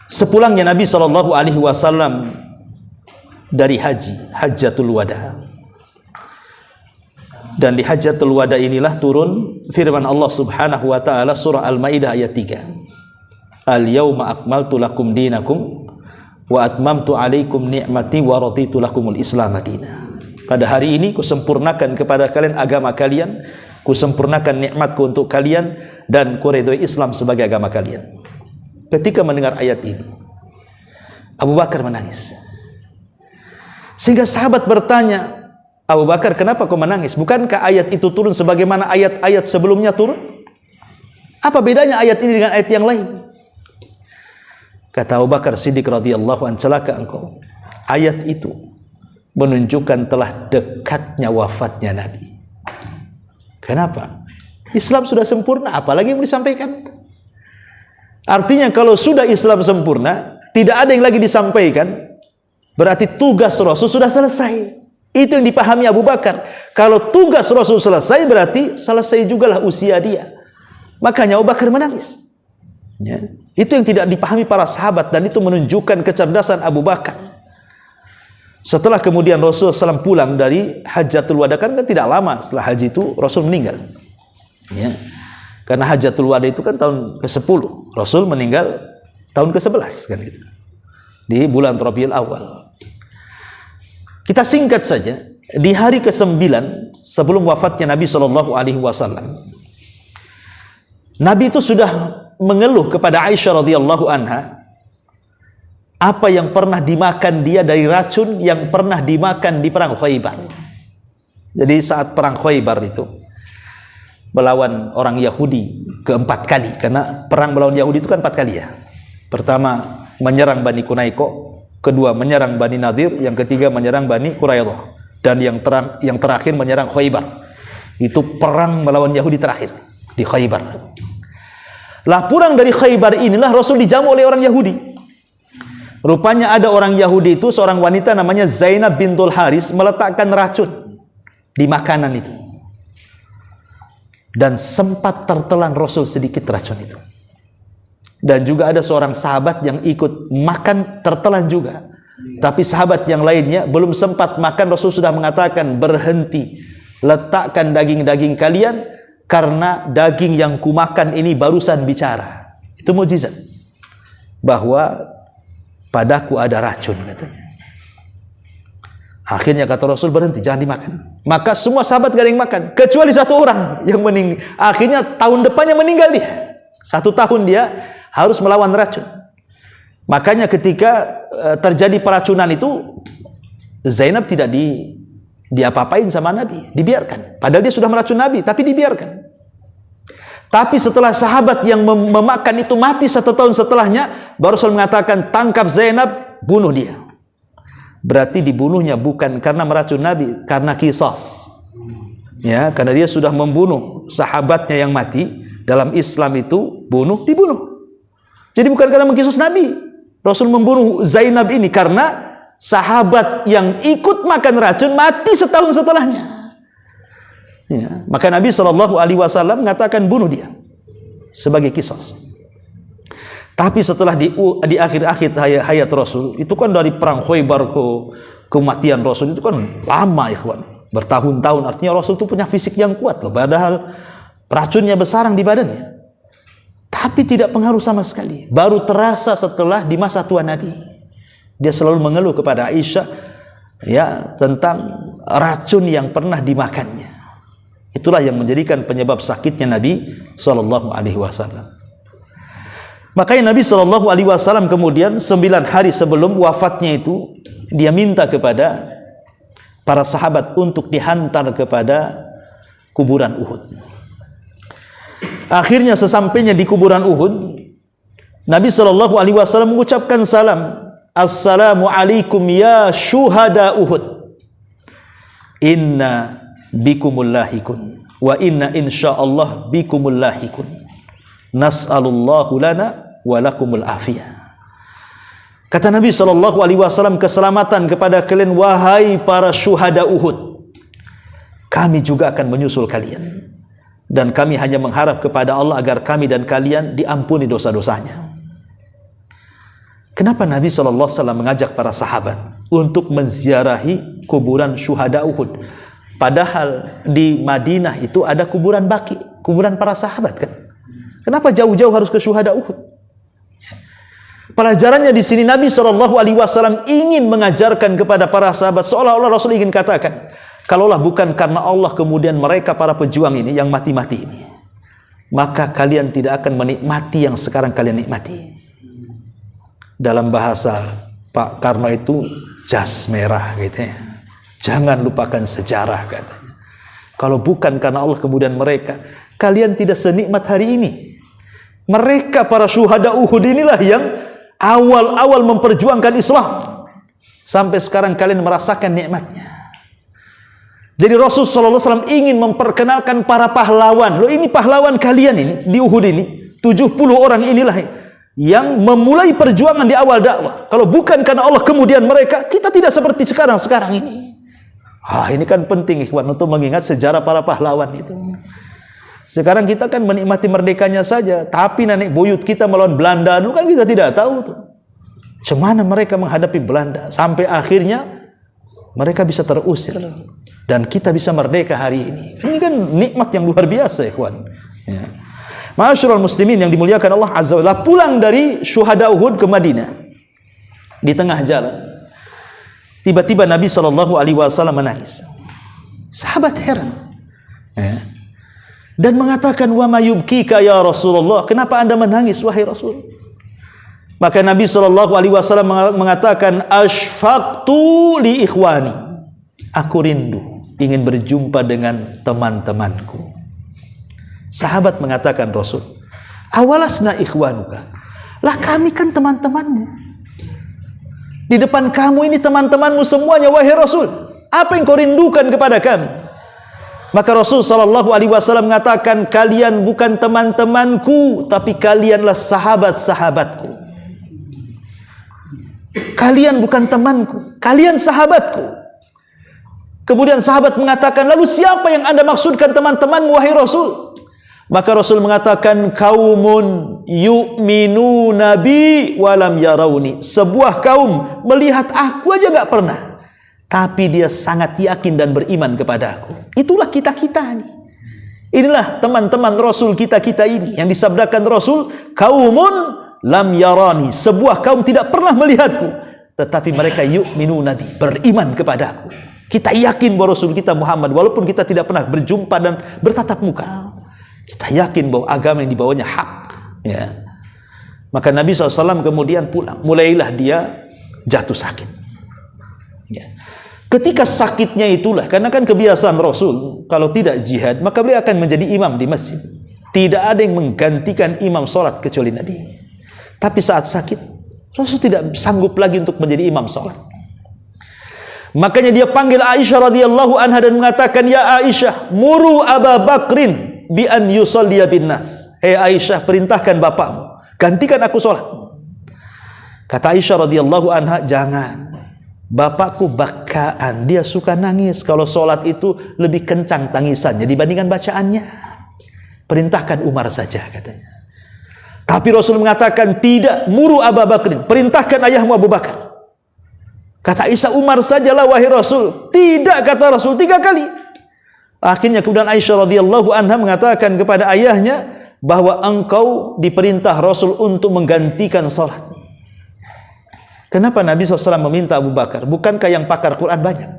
Speaker 2: Sepulangnya Nabi sallallahu alaihi wasallam dari Hajjatul Wada. Dan di Hajjatul Wada inilah turun firman Allah Subhanahu wa taala surah Al-Maidah ayat 3. Al-yauma akmaltu lakum dinakum wa atmamtu alaikum ni'mati wa raditu lakumul Islam madina. Pada hari ini kusempurnakan kepada kalian agama kalian, kusempurnakan nikmatku untuk kalian, dan kuridhoi Islam sebagai agama kalian. Ketika mendengar ayat ini, Abu Bakar menangis. Sehingga sahabat bertanya, Abu Bakar, kenapa kau menangis? Bukankah ayat itu turun sebagaimana ayat-ayat sebelumnya turun? Apa bedanya ayat ini dengan ayat yang lain? Kata Abu Bakar Siddiq radhiyallahu anhu, celaka engkau. Ayat itu menunjukkan telah dekatnya wafatnya Nabi. Kenapa? Islam sudah sempurna, apalagi yang disampaikan? Artinya kalau sudah Islam sempurna, tidak ada yang lagi disampaikan, berarti tugas Rasul sudah selesai. Itu yang dipahami Abu Bakar. Kalau tugas Rasul selesai, berarti selesai jugalah usia dia. Makanya Abu Bakar menangis. Ya. Itu yang tidak dipahami para sahabat, dan itu menunjukkan kecerdasan Abu Bakar. Setelah kemudian Rasul SAW pulang dari Hajjatul Wada, kan tidak lama setelah haji itu Rasul meninggal. Ya. Karena Hajjatul Wada itu kan tahun ke-10, Rasul meninggal tahun ke-11 kan itu. Di bulan Rabiul Awal. Kita singkat saja, di hari ke-9 sebelum wafatnya Nabi SAW, Nabi itu sudah mengeluh kepada Aisyah radhiyallahu anha apa yang pernah dimakan dia dari racun yang pernah dimakan di perang Khaybar. Jadi saat perang Khaybar itu melawan orang Yahudi keempat kali, karena perang melawan Yahudi itu kan 4 kali ya. Pertama menyerang Bani Kunaiko, kedua menyerang Bani Nadir, yang ketiga menyerang Bani Quraidah, dan yang terakhir menyerang Khaybar. Itu perang melawan Yahudi terakhir di Khaybar. Lah pulang dari Khaybar inilah Rasul dijamu oleh orang Yahudi. Rupanya ada orang Yahudi itu, seorang wanita namanya Zainab bintul Haris, meletakkan racun di makanan itu. Dan sempat tertelan Rasul sedikit racun itu. Dan juga ada seorang sahabat yang ikut makan, tertelan juga. Tapi sahabat yang lainnya belum sempat makan, Rasul sudah mengatakan, berhenti, letakkan daging-daging kalian, karena daging yang kumakan ini barusan bicara. Itu mukjizat bahwa padaku ada racun, katanya. Akhirnya kata Rasul, berhenti, jangan dimakan. Maka semua sahabat gak ada yang makan, kecuali satu orang yang meninggal. Akhirnya tahun depannya meninggal dia. 1 tahun dia harus melawan racun. Makanya ketika terjadi peracunan itu, Zainab tidak diapa-apain sama Nabi, dibiarkan. Padahal dia sudah meracun Nabi, tapi dibiarkan. Tapi setelah sahabat yang memakan itu mati 1 tahun setelahnya, baru Rasul mengatakan, tangkap Zainab, bunuh dia. Berarti dibunuhnya bukan karena meracun Nabi, karena qisas. Ya, karena dia sudah membunuh sahabatnya yang mati. Dalam Islam itu dibunuh. Jadi bukan karena mengkisus Nabi. Rasul membunuh Zainab ini karena sahabat yang ikut makan racun mati 1 tahun setelahnya. Ya, maka Nabi SAW mengatakan bunuh dia sebagai qisas. Tapi setelah di akhir-akhir hayat Rasul, itu kan dari perang Khaybar ke kematian Rasul itu kan lama, ikhwan, bertahun-tahun. Artinya Rasul itu punya fisik yang kuat loh, padahal racunnya bersarang di badannya. Tapi tidak pengaruh sama sekali. Baru terasa setelah di masa tua Nabi. Dia selalu mengeluh kepada Aisyah ya tentang racun yang pernah dimakannya. Itulah yang menjadikan penyebab sakitnya Nabi SAW. Makanya Nabi SAW kemudian 9 hari sebelum wafatnya itu, dia minta kepada para sahabat untuk dihantar kepada kuburan Uhud. Akhirnya sesampainya di kuburan Uhud, Nabi SAW mengucapkan salam, Assalamualaikum ya syuhada Uhud, inna bikumul lahikun, wa inna insyaallah bikumul lahikun, nas'alullahu lana walakumul afiyah. Kata Nabi SAW, keselamatan kepada kalian wahai para syuhada Uhud. Kami juga akan menyusul kalian, dan kami hanya mengharap kepada Allah agar kami dan kalian diampuni dosa-dosanya. Kenapa Nabi SAW mengajak para sahabat untuk menziarahi kuburan syuhada Uhud? Padahal di Madinah itu ada kuburan Baqi, kuburan para sahabat kan? Kenapa jauh-jauh harus ke syuhada Uhud? Pelajarannya di sini Nabi SAW ingin mengajarkan kepada para sahabat, seolah-olah Rasul ingin katakan, kalaulah bukan karena Allah kemudian mereka para pejuang ini yang mati-mati ini, maka kalian tidak akan menikmati yang sekarang kalian nikmati. Dalam bahasa Pak Karno itu jas merah gitu ya. Jangan lupakan sejarah katanya. Kalau bukan karena Allah kemudian mereka, kalian tidak senikmat hari ini. Mereka para syuhada Uhud inilah yang awal-awal memperjuangkan Islam. Sampai sekarang kalian merasakan nikmatnya. Jadi Rasulullah SAW ingin memperkenalkan para pahlawan. Loh, ini pahlawan kalian ini di Uhud ini. 70 orang inilah yang memulai perjuangan di awal dakwah. Kalau bukan karena Allah kemudian mereka, kita tidak seperti sekarang ini. Ini kan penting ikhwan untuk mengingat sejarah para pahlawan itu. Sekarang kita kan menikmati merdekanya saja, tapi nenek buyut kita melawan Belanda dulu kan kita tidak tahu tuh. Cemana mereka menghadapi Belanda sampai akhirnya mereka bisa terusir dan kita bisa merdeka hari ini. Ini kan nikmat yang luar biasa ikhwan. Ya. Ma'asyiral muslimin yang dimuliakan Allah Azza wa Jalla, pulang dari syuhada Uhud ke Madinah. Di tengah jalan tiba-tiba Nabi SAW menangis. Sahabat heran. Ya. Dan mengatakan, wa ma yubkika ya Rasulullah, kenapa anda menangis wahai Rasul? Maka Nabi SAW mengatakan, ashfaqtu li ikhwani, aku rindu ingin berjumpa dengan teman-temanku. Sahabat mengatakan, Rasul, awalasna ikhwanuka, lah kami kan teman-temanmu, di depan kamu ini teman-temanmu semuanya wahai Rasul, apa yang kau rindukan kepada kami? Maka Rasul SAW mengatakan, kalian bukan teman-temanku, tapi kalianlah sahabat-sahabatku. Kalian bukan temanku, kalian sahabatku. Kemudian sahabat mengatakan, lalu siapa yang anda maksudkan teman-temanmu wahai Rasul? Maka Rasul mengatakan, kaumun yu'minuna bi walam yarawni, sebuah kaum melihat aku aja gak pernah, tapi dia sangat yakin dan beriman kepada aku. Itulah kita-kita ini. Inilah teman-teman Rasul kita-kita ini yang disabdakan Rasul, kaumun lam yarani, sebuah kaum tidak pernah melihatku, tetapi mereka yu'minu nabi, beriman kepadaku. Kita yakin bahwa Rasul kita Muhammad, walaupun kita tidak pernah berjumpa dan bertatap muka, kita yakin bahwa agama yang dibawanya hak. Ya. Maka Nabi SAW kemudian pulang. Mulailah dia jatuh sakit. Ya. Ketika sakitnya itulah, karena kan kebiasaan Rasul, kalau tidak jihad, maka beliau akan menjadi imam di masjid. Tidak ada yang menggantikan imam sholat kecuali Nabi. Tapi saat sakit, Rasul tidak sanggup lagi untuk menjadi imam sholat. Makanya dia panggil Aisyah radhiyallahu anha dan mengatakan, ya Aisyah, muru Aba Bakrin bi an yusalliya bin nas. Hei Aisyah, perintahkan bapakmu, gantikan aku sholat. Kata Aisyah radhiyallahu anha, jangan. Bapakku bakaan, dia suka nangis. Kalau sholat itu lebih kencang tangisannya dibandingkan bacaannya. Perintahkan Umar saja, katanya. Tapi Rasul mengatakan, tidak, muru Aba Bakrin, perintahkan ayahmu Abu Bakar. Kata Aisyah, Umar sajalah wahai Rasul. Tidak, kata Rasul 3 kali. Akhirnya kemudian Aisyah radhiyallahu anha mengatakan kepada ayahnya bahwa engkau diperintah Rasul untuk menggantikan sholat. Kenapa Nabi SAW meminta Abu Bakar? Bukankah yang pakar Quran banyak?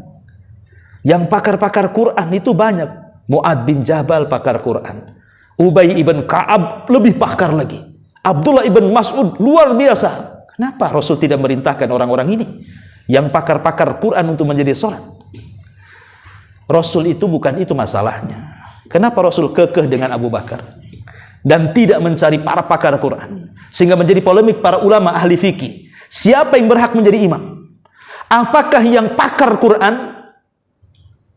Speaker 2: Yang pakar-pakar Quran itu banyak. Mu'ad bin Jabal pakar Quran, Ubay ibn Ka'ab lebih pakar lagi, Abdullah ibn Mas'ud luar biasa. Kenapa Rasul tidak merintahkan orang-orang ini yang pakar-pakar Quran untuk menjadi sholat? Rasul itu bukan itu masalahnya. Kenapa Rasul kekeh dengan Abu Bakar dan tidak mencari para pakar Quran, sehingga menjadi polemik para ulama ahli fikih. Siapa yang berhak menjadi imam? Apakah yang pakar Quran,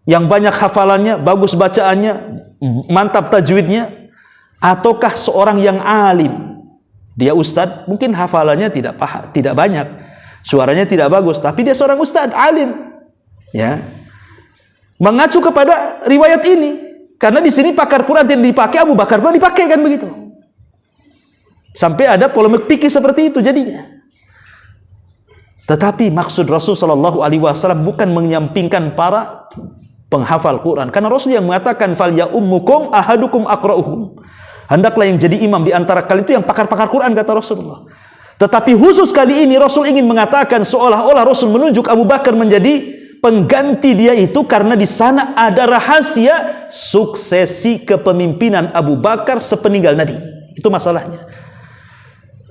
Speaker 2: yang banyak hafalannya, bagus bacaannya, mantap tajwidnya, ataukah seorang yang alim? Dia ustadz, mungkin hafalannya tidak banyak, suaranya tidak bagus, tapi dia seorang ustadz, alim. Ya. Mengacu kepada riwayat ini, karena di sini pakar Quran tidak dipakai, Abu Bakar pun dipakai, kan begitu. Sampai ada polemik fikih seperti itu jadinya. Tetapi maksud Rasul sallallahu alaihi wasallam bukan menyampingkan para penghafal Quran, karena Rasul yang mengatakan fal ya ummukum ahadukum aqra'uhum. Hendaklah yang jadi imam di antara kalian itu yang pakar-pakar Quran, kata Rasulullah. Tetapi khusus kali ini Rasul ingin mengatakan seolah-olah Rasul menunjuk Abu Bakar menjadi pengganti dia itu karena di sana ada rahasia suksesi kepemimpinan Abu Bakar sepeninggal Nabi. Itu masalahnya.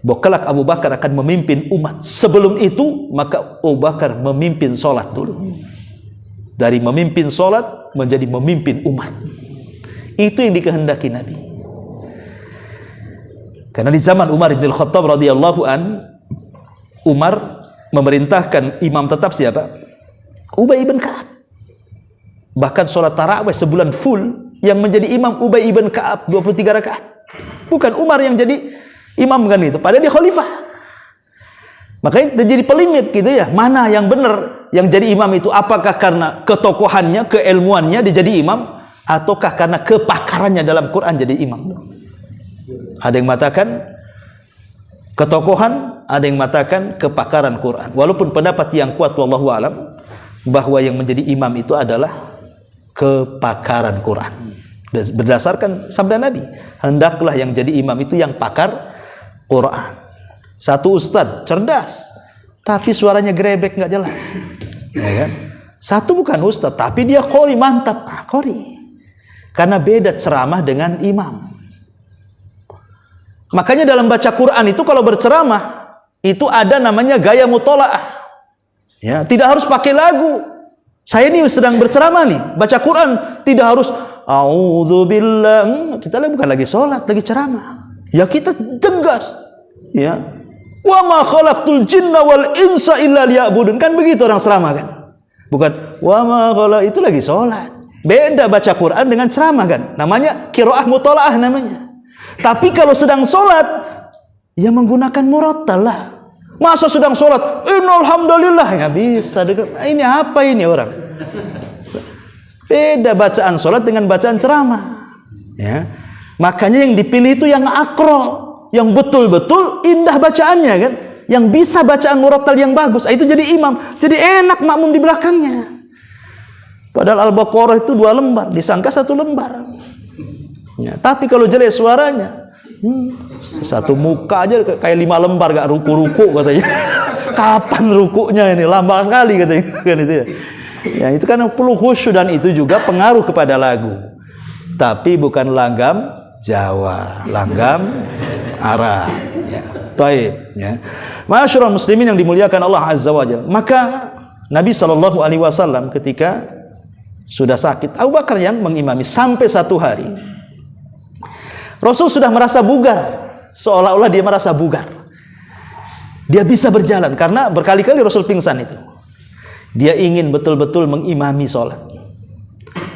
Speaker 2: Bahwa kelak Abu Bakar akan memimpin umat. Sebelum itu maka Abu Bakar memimpin sholat dulu. Dari memimpin sholat menjadi memimpin umat. Itu yang dikehendaki Nabi. Karena di zaman Umar bin Khattab radhiyallahu an, Umar memerintahkan imam tetap siapa? Ubay ibn Ka'ab. Bahkan sholat tarawih sebulan full yang menjadi imam Ubay ibn Ka'ab 23 rakaat. Bukan Umar yang jadi imam kan itu, padahal dia khalifah. Makanya terjadi polemik gitu ya, mana yang benar yang jadi imam itu? Apakah karena ketokohannya, keilmuannya dia jadi imam, ataukah karena kepakarannya dalam Quran jadi imam? Ada yang mengatakan ketokohan, ada yang mengatakan kepakaran Quran. Walaupun pendapat yang kuat wallahu alam bahwa yang menjadi imam itu adalah kepakaran Quran. Berdasarkan sabda Nabi, hendaklah yang jadi imam itu yang pakar Quran. Satu ustadz cerdas, tapi suaranya grebek nggak jelas, ya kan? Satu bukan ustadz, tapi dia qori mantap, qori. Karena beda ceramah dengan imam. Makanya dalam baca Quran itu kalau berceramah itu ada namanya gaya mutolaah. Ya, tidak harus pakai lagu. Saya ini sedang berceramah nih, baca Quran tidak harus a'udzubillah. Kita bukan lagi sholat, lagi ceramah. Ya kita tegas. Ya. Wa ma khalaqtul jinna wal insa illa liya'budun. Kan begitu orang ceramah kan? Bukan wa ma khalaq, itu lagi sholat. Beda baca Quran dengan ceramah kan? Namanya qiraah mutolaah namanya. Tapi kalau sedang sholat, ya menggunakan murattal lah. Masa sedang sholat, innal hamdalillah, nggak bisa. Ini apa ini orang? Beda bacaan sholat dengan bacaan ceramah. Ya, makanya yang dipilih itu yang akro, yang betul-betul indah bacaannya kan, yang bisa bacaan murattal yang bagus. Itu jadi imam, jadi enak makmum di belakangnya. Padahal Al-Baqarah itu 2 lembar, disangka 1 lembar. Ya, tapi kalau jelek suaranya, Satu muka aja kayak 5 lembar gak ruku-ruku katanya. Kapan rukunya ini? Lambat sekali katanya. Kan itu ya. Ya itu kan perlu khusyuk, dan itu juga pengaruh kepada lagu. Tapi bukan langgam Jawa, langgam Arab. Ya. Baik. Ya. Ma'asyiral muslimin yang dimuliakan Allah Azza wa Jalla. Maka Nabi SAW ketika sudah sakit, Abu Bakar yang mengimami sampai satu hari. Rasul sudah merasa bugar, seolah-olah dia merasa bugar. Dia bisa berjalan karena berkali-kali Rasul pingsan itu. Dia ingin betul-betul mengimami sholat.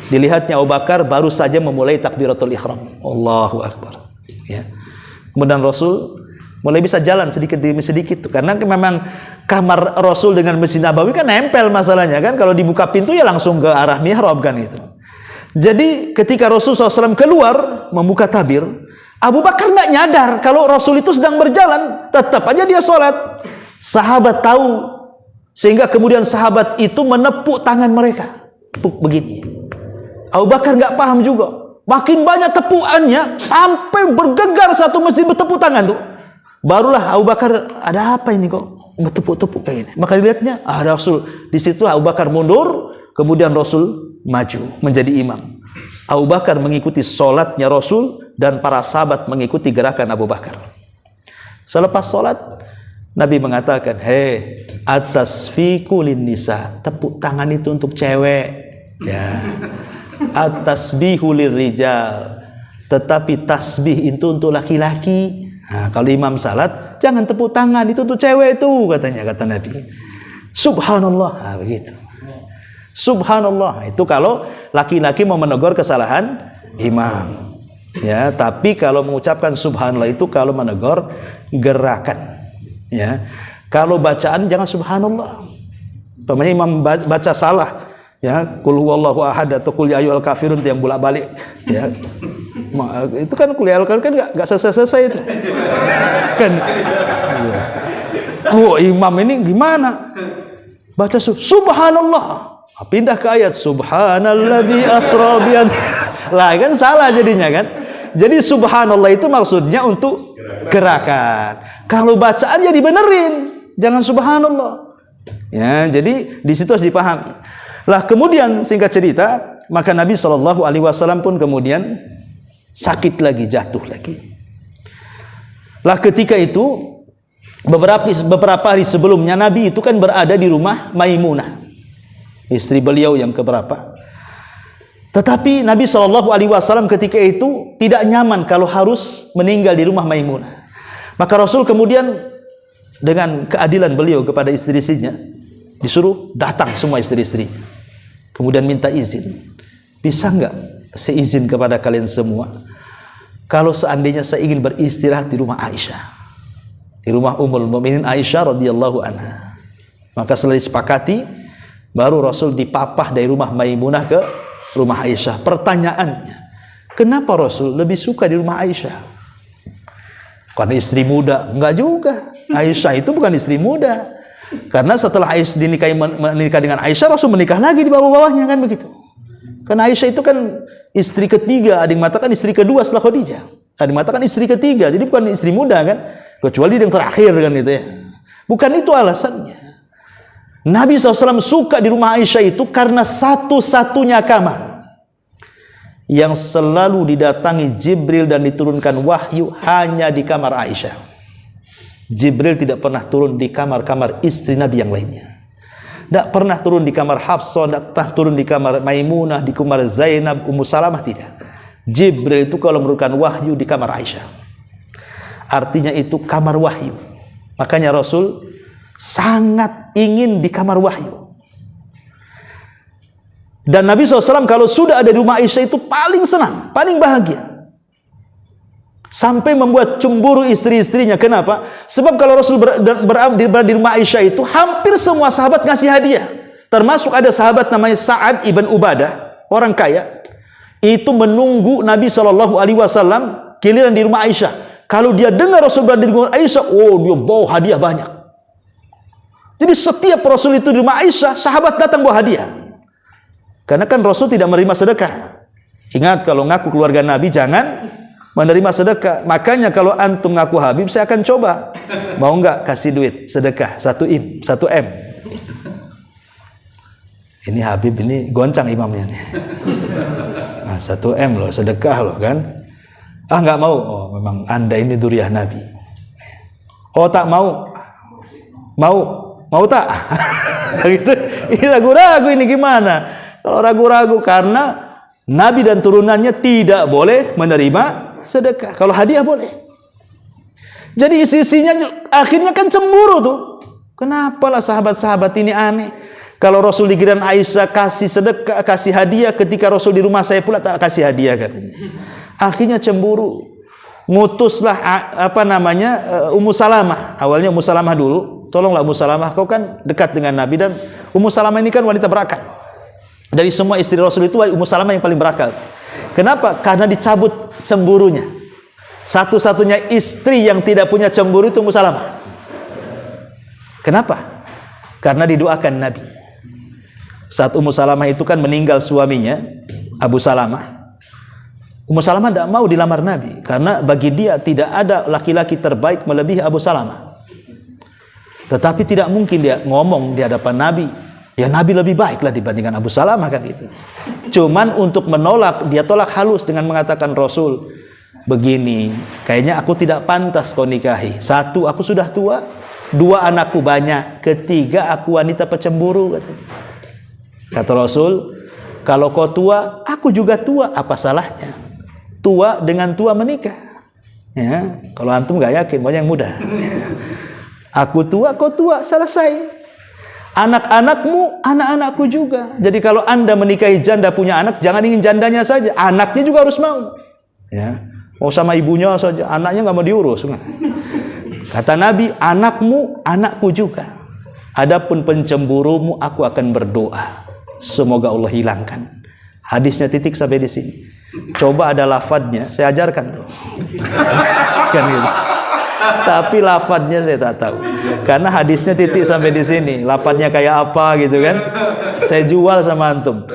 Speaker 2: Dilihatnya Abu Bakar baru saja memulai takbiratul ihram, Allahu Akbar. Ya. Kemudian Rasul mulai bisa jalan sedikit demi sedikit, karena memang kamar Rasul dengan Masjid Nabawi kan nempel masalahnya kan. Kalau dibuka pintu ya langsung ke arah mihrab kan itu. Jadi ketika Rasul SAW keluar membuka tabir, Abu Bakar tidak nyadar kalau Rasul itu sedang berjalan, tetap aja dia sholat. Sahabat tahu, sehingga kemudian sahabat itu menepuk tangan mereka, tepuk begini. Abu Bakar nggak paham juga, makin banyak tepukannya sampai bergegar satu masjid bertepuk tangan tuh. Barulah Abu Bakar, ada apa ini kok bertepuk-tepuk kayak gini? Maka dilihatnya, Rasul. Di situ Abu Bakar mundur, kemudian Rasul maju menjadi imam. Abu Bakar mengikuti sholatnya Rasul, dan para sahabat mengikuti gerakan Abu Bakar. Selepas sholat, Nabi mengatakan, hei, atas fikulin nisa, tepuk tangan itu untuk cewek, ya. Atas bihulir rijal, tetapi tasbih itu untuk laki-laki. Nah, kalau imam salat, jangan tepuk tangan, itu untuk cewek itu, katanya, kata Nabi. Subhanallah, nah, begitu. Subhanallah, itu kalau laki-laki mau menegur kesalahan imam. Ya, tapi kalau mengucapkan subhanallah itu kalau menegur gerakan. Ya, kalau bacaan jangan subhanallah. Umpamanya imam baca salah, ya, qul huwallahu ahad atau qul ya ayyuhal kafirun yang bolak-balik, ya. Itu kan qul ya ayyuhal kafirun kan enggak selesai-selesai itu. Kan. Ya. Wah, imam ini gimana? Baca subhanallah. Pindah ke ayat subhanalladzi asra bi lah, kan salah jadinya kan. Jadi subhanallah itu maksudnya untuk gerakan. Kalau bacaan ya dibenerin, jangan subhanallah. Ya, jadi di situ harus dipahami. Lah kemudian singkat cerita, maka Nabi SAW pun kemudian sakit lagi, jatuh lagi. Lah ketika itu beberapa hari sebelumnya Nabi itu kan berada di rumah Maimunah, istri beliau yang keberapa. Tetapi Nabi SAW ketika itu tidak nyaman kalau harus meninggal di rumah Maimunah. Maka Rasul kemudian dengan keadilan beliau kepada istri-istrinya, disuruh datang semua istri-istrinya. Kemudian minta izin. Bisa enggak saya izin kepada kalian semua, kalau seandainya saya ingin beristirahat di rumah Aisyah, di rumah Ummul Mukminin Aisyah radhiyallahu anha. Maka setelah disepakati, baru Rasul dipapah dari rumah Maimunah ke rumah Aisyah. Pertanyaannya, kenapa Rasul lebih suka di rumah Aisyah? Karena istri muda? Enggak juga. Aisyah itu bukan istri muda. Karena setelah Aisyah menikah dengan Aisyah, Rasul menikah lagi di bawah-bawahnya, kan begitu. Karena Aisyah itu kan istri ketiga, ada yang mengatakan istri kedua setelah Khadijah, ada yang mengatakan istri ketiga, jadi bukan istri muda kan, kecuali yang terakhir kan itu ya. Bukan itu alasannya. Nabi SAW suka di rumah Aisyah itu karena satu-satunya kamar yang selalu didatangi Jibril dan diturunkan wahyu hanya di kamar Aisyah. Jibril tidak pernah turun di kamar-kamar istri Nabi yang lainnya. Tidak pernah turun di kamar Hafsah, tidak pernah turun di kamar Maimunah, di kamar Zainab, Ummu Salamah, tidak. Jibril itu kalau menurunkan wahyu di kamar Aisyah. Artinya itu kamar wahyu. Makanya Rasul sangat ingin di kamar wahyu. Dan Nabi SAW kalau sudah ada di rumah Aisyah itu paling senang, paling bahagia. Sampai membuat cemburu istri-istrinya. Kenapa? Sebab kalau Rasul berada di rumah Aisyah itu, hampir semua sahabat ngasih hadiah. Termasuk ada sahabat namanya Sa'ad ibn Ubadah, orang kaya. Itu menunggu Nabi SAW giliran di rumah Aisyah. Kalau dia dengar Rasul berada di rumah Aisyah, oh dia bawa hadiah banyak. Jadi setiap Rasul itu di rumah Aisyah, sahabat datang bawa hadiah. Karena kan Rasul tidak menerima sedekah. Ingat, kalau ngaku keluarga Nabi jangan menerima sedekah. Makanya kalau antum ngaku Habib, saya akan coba. Mau nggak kasih duit sedekah 1 M? Ini Habib ini goncang imamnya nih. Nah, 1 M loh, sedekah loh kan. Nggak mau. Oh, memang Anda ini duriah Nabi. Oh, tak mau. Mau tak? Gitu. Ini ragu-ragu ini gimana? Kalau ragu-ragu karena Nabi dan turunannya tidak boleh menerima sedekah. Kalau hadiah boleh. Jadi isi-isinya akhirnya kan cemburu tuh. Kenapalah sahabat-sahabat ini aneh. Kalau Rasul di giliran Aisyah kasih sedekah, kasih hadiah, ketika Rasul di rumah saya pula tak kasih hadiah katanya. Akhirnya cemburu. Ngutuslah Ummu Salamah. Awalnya Ummu Salamah dulu. Tolonglah Ummu Salamah, kau kan dekat dengan Nabi, dan Ummu Salamah ini kan wanita berakal. Dari semua istri Rasul itu Ummu Salamah yang paling berakal. Kenapa? Karena dicabut cemburunya. Satu-satunya istri yang tidak punya cemburu itu Ummu Salamah. Kenapa? Karena didoakan Nabi. Saat Ummu Salamah itu kan meninggal suaminya, Abu Salamah. Ummu Salamah tidak mau dilamar Nabi, karena bagi dia tidak ada laki-laki terbaik melebihi Abu Salamah. Tetapi tidak mungkin dia ngomong di hadapan Nabi, ya Nabi lebih baiklah dibandingkan Abu Salamah kan itu. Cuman untuk menolak, dia tolak halus dengan mengatakan, Rasul, begini, kayaknya aku tidak pantas kau nikahi. 1, aku sudah tua. 2, anakku banyak. 3, aku wanita pecemburu, katanya. Kata Rasul, kalau kau tua, aku juga tua, apa salahnya? Tua dengan tua menikah. Ya, kalau antum gak yakin, mau yang muda. Aku tua, kau tua, selesai. Anak-anakmu, anak-anakku juga. Jadi kalau Anda menikahi janda punya anak, jangan ingin jandanya saja, anaknya juga harus mau. Ya, mau sama ibunya saja, anaknya nggak mau diurus. Kata Nabi, anakmu, anakku juga. Adapun pencemburumu, aku akan berdoa, semoga Allah hilangkan. Hadisnya titik sampai di sini. Coba ada lafadznya, saya ajarkan tuh. Kan gitu. Tapi lafadznya saya tak tahu. Karena hadisnya titik sampai di sini. Lafadznya kayak apa gitu kan? Saya jual sama antum.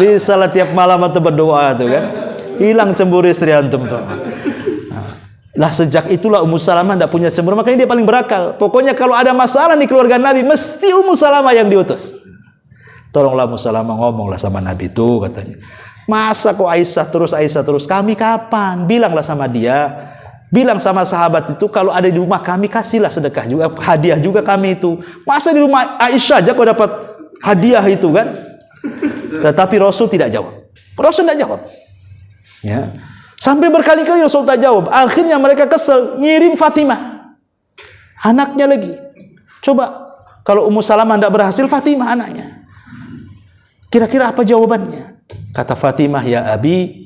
Speaker 2: Bisa lah tiap malam atau berdoa tuh kan. Hilang cemburu istri antum tuh. Lah sejak itulah Ummu Salamah tidak punya cemburu, makanya dia paling berakal. Pokoknya kalau ada masalah di keluarga Nabi, mesti Ummu Salamah yang diutus. Tolonglah Ummu Salamah, ngomonglah sama Nabi itu, katanya. Masa kok Aisyah terus, kami kapan? Bilanglah sama dia, bilang sama sahabat itu, kalau ada di rumah kami kasihlah sedekah juga, hadiah juga kami itu. Masa di rumah Aisyah aja kok dapat hadiah itu kan? Tetapi Rasul tidak jawab. Rasul tidak jawab. Ya. Sampai berkali-kali Rasul tak jawab. Akhirnya mereka kesel, ngirim Fatimah, anaknya lagi. Coba kalau Ummu Salamah tidak berhasil, Fatimah anaknya. Kira-kira apa jawabannya? Kata Fatimah, ya Abi,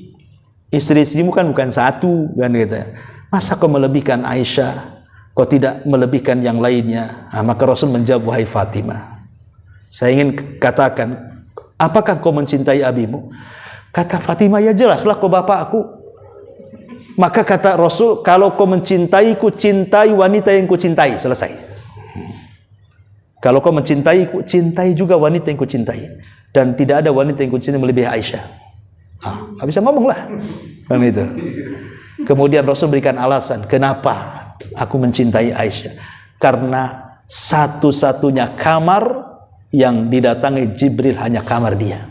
Speaker 2: istri-istrimu kan bukan satu, kan gitu. Masa kau melebihkan Aisyah, kau tidak melebihkan yang lainnya? Nah, maka Rasul menjawab, wahai Fatimah, saya ingin katakan, apakah kau mencintai abimu? Kata Fatimah, ya jelaslah kau bapakku. Maka kata Rasul, kalau kau mencintaiku, cintai wanita yang kucintai. Selesai. Kalau kau mencintaiku, cintai juga wanita yang kucintai. Dan tidak ada wanita yang kucintai melebihi Aisyah. Nggak bisa ngomong lah. Kan itu. Kemudian Rasul berikan alasan, kenapa aku mencintai Aisyah? Karena satu-satunya kamar yang didatangi Jibril hanya kamar dia.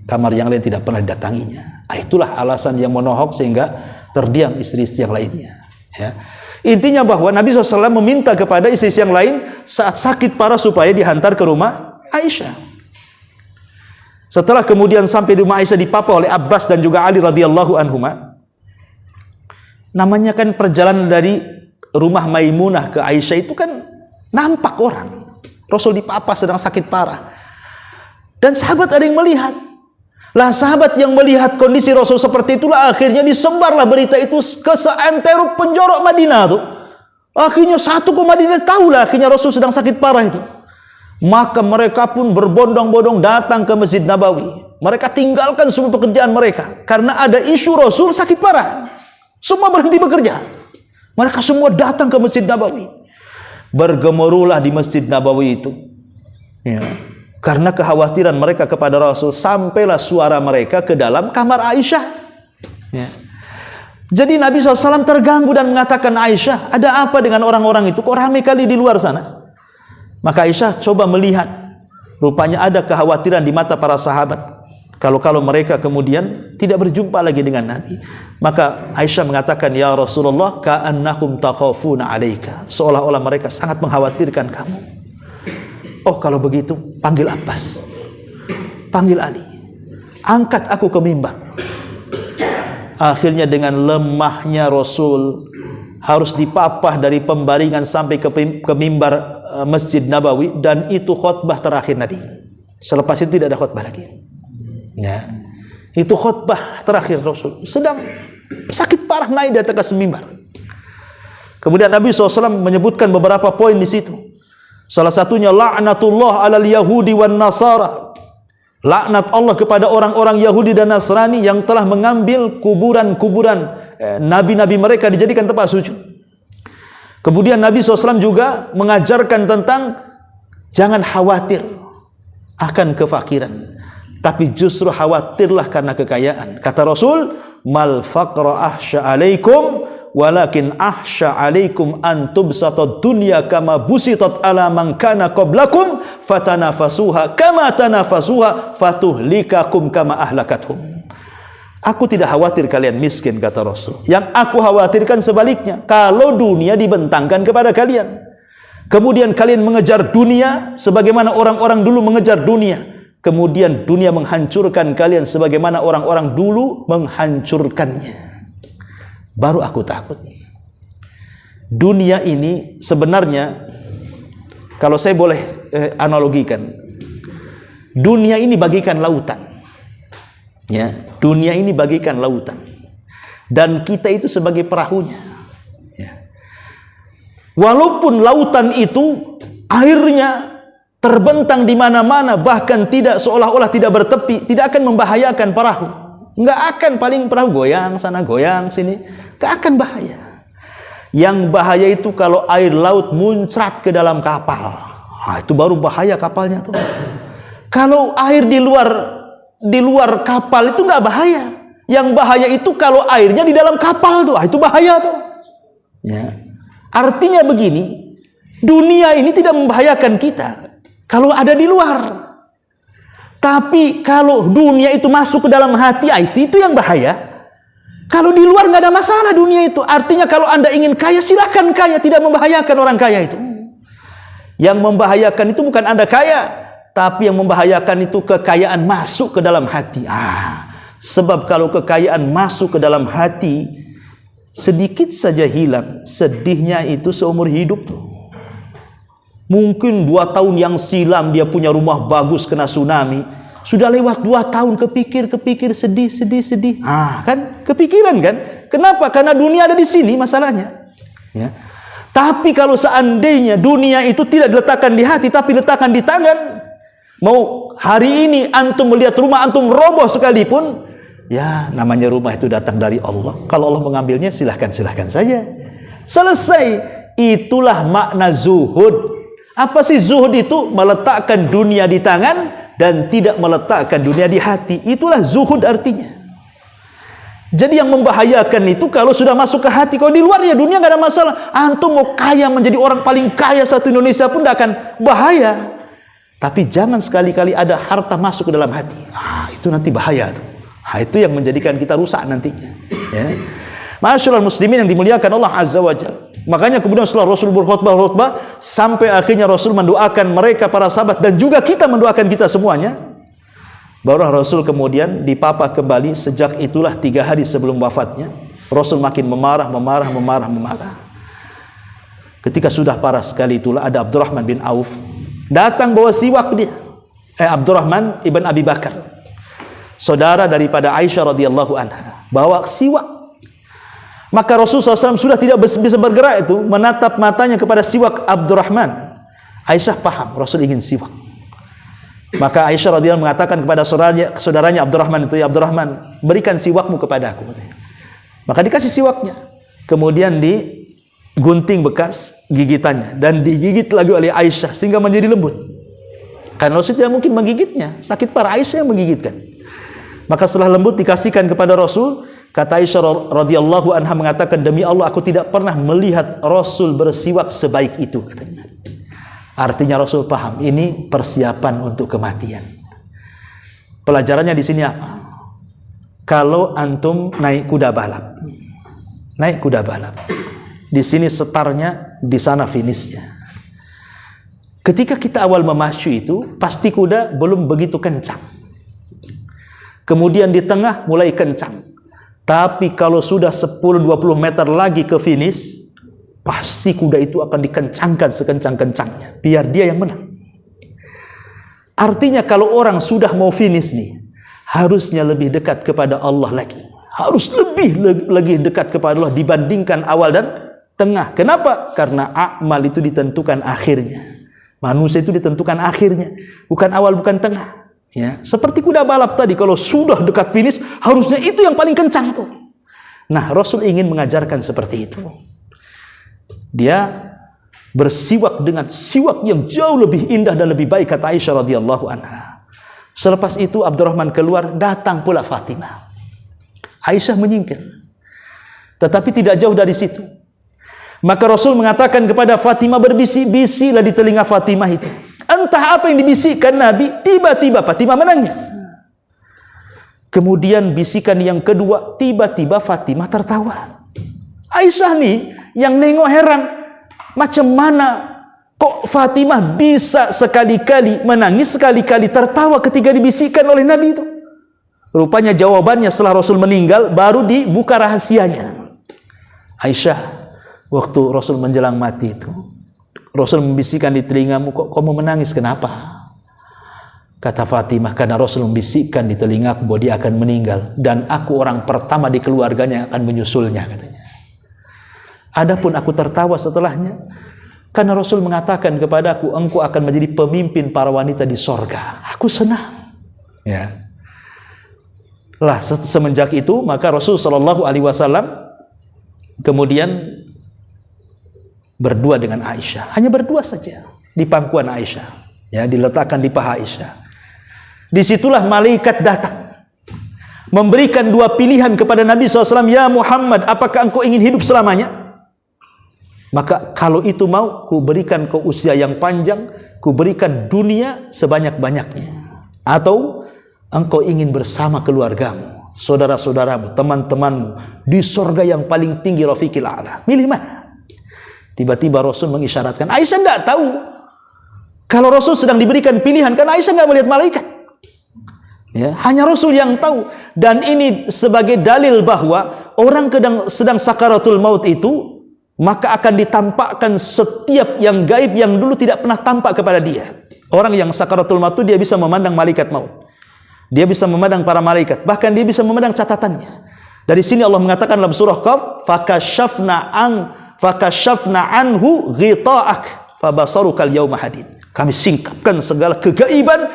Speaker 2: Kamar yang lain tidak pernah didatanginya. Itulah alasan yang menohok sehingga terdiam istri-istri yang lainnya. Ya. Intinya bahwa Nabi SAW meminta kepada istri-istri yang lain saat sakit parah supaya dihantar ke rumah Aisyah. Setelah kemudian sampai di rumah Aisyah dipapa oleh Abbas dan juga Ali radhiyallahu anhuma. Namanya kan perjalanan dari rumah Maimunah ke Aisyah itu kan nampak orang. Rasul dipapa sedang sakit parah. Dan sahabat ada yang melihat. Lah sahabat yang melihat kondisi Rasul seperti itulah akhirnya disebarlah berita itu ke seantero penjorok Madinah tuh. Akhirnya satu ke Madinah tahulah akhirnya Rasul sedang sakit parah itu. Maka mereka pun berbondong-bondong datang ke Masjid Nabawi. Mereka tinggalkan semua pekerjaan mereka karena ada isu Rasul sakit parah. Semua berhenti bekerja. Mereka semua datang ke Masjid Nabawi. Bergemuruhlah di Masjid Nabawi itu. Ya. Karena kekhawatiran mereka kepada Rasul, sampailah suara mereka ke dalam kamar Aisyah. Ya. Jadi Nabi SAW terganggu dan mengatakan, Aisyah, ada apa dengan orang-orang itu? Kok ramai kali di luar sana? Maka Aisyah coba melihat, rupanya ada kekhawatiran di mata para sahabat. Kalau mereka kemudian tidak berjumpa lagi dengan Nabi. Maka Aisyah mengatakan, ya Rasulullah, ka'annahum takhafuna alaika. Seolah-olah mereka sangat mengkhawatirkan kamu. Oh, kalau begitu, panggil Abbas, panggil Ali, angkat aku ke mimbar. Akhirnya dengan lemahnya Rasul harus dipapah dari pembaringan sampai ke mimbar Masjid Nabawi, dan itu khutbah terakhir Nabi. Selepas itu tidak ada khutbah lagi. Ya, itu khutbah terakhir Rasul. Sedang sakit parah naik di atas mimbar. Kemudian Nabi SAW menyebutkan beberapa poin di situ. Salah satunya la'natullah 'alal yahudi wan nasara. Laknat Allah kepada orang-orang Yahudi dan Nasrani yang telah mengambil kuburan-kuburan nabi-nabi mereka dijadikan tempat sujud. Kemudian Nabi SAW juga mengajarkan tentang jangan khawatir akan kefakiran, tapi justru khawatirlah karena kekayaan. Kata Rasul, mal faqra ahsya alaikum walakin ahsya alaikum an tubsatad dunya kama busitat ala man kana qablakum fatanafasuha kama tanafasuha fatuhlikakum kama ahlakathum. Aku tidak khawatir kalian miskin, kata Rasul. Yang aku khawatirkan sebaliknya, kalau dunia dibentangkan kepada kalian, kemudian kalian mengejar dunia sebagaimana orang-orang dulu mengejar dunia, kemudian dunia menghancurkan kalian sebagaimana orang-orang dulu menghancurkannya. Baru aku takut. Dunia ini sebenarnya, kalau saya boleh analogikan, dunia ini bagikan lautan. Ya, dunia ini bagikan lautan, dan kita itu sebagai perahunya. Ya. Walaupun lautan itu airnya terbentang di mana-mana, bahkan tidak, seolah-olah tidak bertepi, tidak akan membahayakan perahu. Enggak akan, paling perahu goyang sana goyang sini, enggak akan bahaya. Yang bahaya itu kalau air laut muncrat ke dalam kapal. Nah, itu baru bahaya kapalnya tuh. Kalau air di luar kapal itu enggak bahaya. Yang bahaya itu kalau airnya di dalam kapal tuh. Itu bahaya tuh. Ya. Artinya begini, dunia ini tidak membahayakan kita kalau ada di luar. Tapi kalau dunia itu masuk ke dalam hati, itu yang bahaya. Kalau di luar nggak ada masalah dunia itu. Artinya kalau Anda ingin kaya, silakan kaya, tidak membahayakan orang kaya itu. Yang membahayakan itu bukan Anda kaya, tapi yang membahayakan itu kekayaan masuk ke dalam hati. Sebab kalau kekayaan masuk ke dalam hati, sedikit saja hilang, sedihnya itu seumur hidup tuh. Mungkin 2 tahun yang silam dia punya rumah bagus kena tsunami. Sudah lewat 2 tahun kepikir sedih. Kan kepikiran kan? Kenapa? Karena dunia ada di sini masalahnya. Ya. Tapi kalau seandainya dunia itu tidak diletakkan di hati tapi diletakkan di tangan, mau hari ini antum melihat rumah antum roboh sekalipun, ya namanya rumah itu datang dari Allah. Kalau Allah mengambilnya silahkan saja. Selesai. Itulah makna zuhud. Apa sih zuhud itu? Meletakkan dunia di tangan dan tidak meletakkan dunia di hati. Itulah zuhud artinya. Jadi yang membahayakan itu kalau sudah masuk ke hati. Kalau di luar ya dunia nggak ada masalah. Antum mau kaya, menjadi orang paling kaya satu Indonesia pun tidak akan bahaya. Tapi jangan sekali-kali ada harta masuk ke dalam hati. Itu nanti bahaya tuh. Itu yang menjadikan kita rusak nantinya. Ya. Masyaallah muslimin yang dimuliakan Allah Azza wa Jalla. Makanya kemudian setelah Rasul berkhutbah sampai akhirnya Rasul mendoakan mereka para sahabat dan juga kita mendoakan kita semuanya. Baru Rasul kemudian dipapah kembali. Sejak itulah 3 hari sebelum wafatnya Rasul makin memarah. Ketika sudah parah sekali itulah ada Abdurrahman bin Auf datang bawa siwak dia. Abdurrahman ibn Abi Bakar, saudara daripada Aisyah radhiyallahu anha, bawa siwak. Maka Rasulullah SAW sudah tidak bisa bergerak itu, menatap matanya kepada siwak Abdurrahman. Aisyah paham Rasul ingin siwak. Maka Aisyah radhiyallahu mengatakan kepada saudaranya Abdurrahman itu, ya Abdurrahman, berikan siwakmu kepada aku. Maka dikasih siwaknya. Kemudian digunting bekas gigitannya dan digigit lagi oleh Aisyah sehingga menjadi lembut. Karena Rasul tidak mungkin menggigitnya, sakit parah, Aisyah yang menggigitkan. Maka setelah lembut dikasihkan kepada Rasul. Kata Aisyah radhiyallahu anha mengatakan, demi Allah aku tidak pernah melihat Rasul bersiwak sebaik itu, katanya. Artinya Rasul paham ini persiapan untuk kematian. Pelajarannya di sini apa? Kalau antum naik kuda balap, di sini setarnya, di sana finishnya. Ketika kita awal memacu itu, pasti kuda belum begitu kencang. Kemudian di tengah mulai kencang. Tapi kalau sudah 10-20 meter lagi ke finish, pasti kuda itu akan dikencangkan sekencang-kencangnya, biar dia yang menang. Artinya kalau orang sudah mau finish nih, harusnya lebih dekat kepada Allah lagi. Harus lagi dekat kepada Allah dibandingkan awal dan tengah. Kenapa? Karena amal itu ditentukan akhirnya. Manusia itu ditentukan akhirnya, bukan awal, bukan tengah. Ya, seperti kuda balap tadi, kalau sudah dekat finish, harusnya itu yang paling kencang tuh. Nah, Rasul ingin mengajarkan seperti itu. Dia bersiwak dengan siwak yang jauh lebih indah dan lebih baik, kata Aisyah radhiyallahu anha. Selepas itu Abdurrahman keluar, datang pula Fatimah. Aisyah menyingkir, tetapi tidak jauh dari situ. Maka Rasul mengatakan kepada Fatimah, berbisik-bisiklah di telinga Fatimah itu. Entah apa yang dibisikkan Nabi, tiba-tiba Fatimah menangis. Kemudian bisikan yang kedua, tiba-tiba Fatimah tertawa. Aisyah nih yang nengok heran, macam mana kok Fatimah bisa sekali-kali menangis, sekali-kali tertawa ketika dibisikkan oleh Nabi itu. Rupanya jawabannya setelah Rasul meninggal baru dibuka rahasianya. Aisyah, waktu Rasul menjelang mati itu, Rasul membisikkan di telingamu, kok kamu menangis, kenapa? Kata Fatimah, karena Rasul membisikkan di telingaku bahwa dia akan meninggal, dan aku orang pertama di keluarganya yang akan menyusulnya, katanya. Adapun aku tertawa setelahnya, karena Rasul mengatakan kepadaku, engkau akan menjadi pemimpin para wanita di sorga. Aku senang. Ya. Lah, semenjak itu, maka Rasul SAW kemudian berdua dengan Aisyah, hanya berdua saja di pangkuan Aisyah, ya, diletakkan di paha Aisyah. Disitulah malaikat datang memberikan dua pilihan kepada Nabi SAW. Ya Muhammad, apakah engkau ingin hidup selamanya? Maka kalau itu mau, ku berikan kau usia yang panjang, ku berikan dunia sebanyak-banyaknya. Atau engkau ingin bersama keluargamu, saudara-saudaramu, teman-temanmu di surga yang paling tinggi, Rafiqil A'la. Milih mana? Tiba-tiba Rasul mengisyaratkan. Aisyah tidak tahu kalau Rasul sedang diberikan pilihan, karena Aisyah tidak melihat malaikat. Ya, hanya Rasul yang tahu. Dan ini sebagai dalil bahwa orang sedang sakaratul maut itu, maka akan ditampakkan setiap yang gaib yang dulu tidak pernah tampak kepada dia. Orang yang sakaratul maut itu dia bisa memandang malaikat maut. Dia bisa memandang para malaikat. Bahkan dia bisa memandang catatannya. Dari sini Allah mengatakan dalam surah Qaf, fakashafna anhu ghita'ak fabasarukal yawma hadid. Kami singkapkan segala kegaiban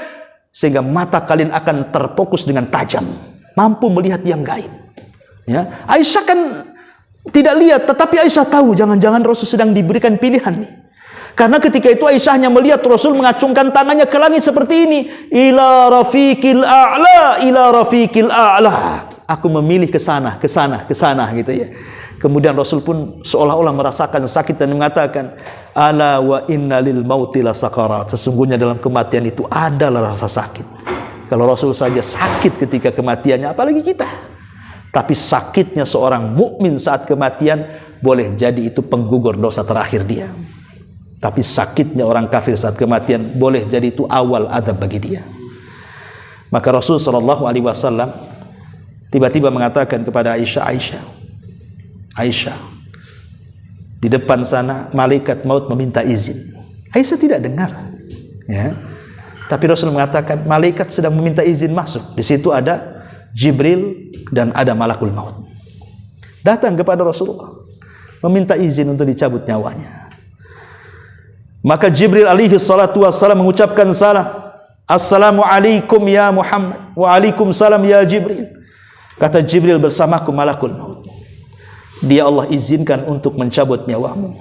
Speaker 2: sehingga mata kalian akan terfokus dengan tajam, mampu melihat yang gaib. Ya, Aisyah kan tidak lihat, tetapi Aisyah tahu jangan-jangan Rasul sedang diberikan pilihan nih. Karena ketika itu Aisyah hanya melihat Rasul mengacungkan tangannya ke langit seperti ini, ila rafiqil a'la, ila rafiqil a'la. Aku memilih ke sana, ke sana, ke sana, gitu ya. Kemudian Rasul pun seolah-olah merasakan sakit dan mengatakan, ala wa inna lil mauti la sakarat. Sesungguhnya dalam kematian itu adalah rasa sakit. Kalau Rasul saja sakit ketika kematiannya, apalagi kita. Tapi sakitnya seorang mukmin saat kematian boleh jadi itu penggugur dosa terakhir dia. Tapi sakitnya orang kafir saat kematian boleh jadi itu awal azab bagi dia. Maka Rasul SAW tiba-tiba mengatakan kepada Aisyah, Aisyah, di depan sana malaikat maut meminta izin. Aisyah tidak dengar, ya. Tapi Rasul mengatakan malaikat sedang meminta izin masuk. Di situ ada Jibril dan ada malakul maut. Datang kepada Rasulullah, meminta izin untuk dicabut nyawanya. Maka Jibril alaihi salatu wassalam mengucapkan salam. Assalamualaikum ya Muhammad. Waalaikumsalam ya Jibril. Kata Jibril, bersamaku malakul maut. Dia Allah izinkan untuk mencabut nyawamu.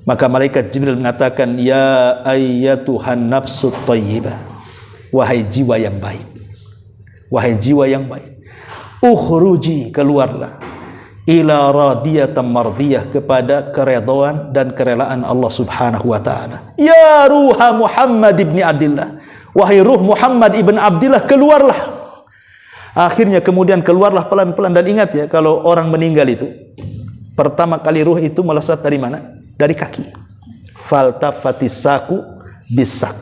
Speaker 2: Maka malaikat Jibril mengatakan, ya ayyatuhan nafsut thayyibah. Wahai jiwa yang baik. Wahai jiwa yang baik. Ukhruji, keluarlah, ila radiyatan mardiyah, kepada keredaan dan kerelaan Allah Subhanahu wa taala. Ya ruha Muhammad ibn Abdillah, wahai ruh Muhammad ibn Abdillah, keluarlah. Akhirnya kemudian keluarlah pelan-pelan. Dan ingat ya, kalau orang meninggal itu pertama kali ruh itu melesat dari mana? Dari kaki. Faltafatis saku bisak.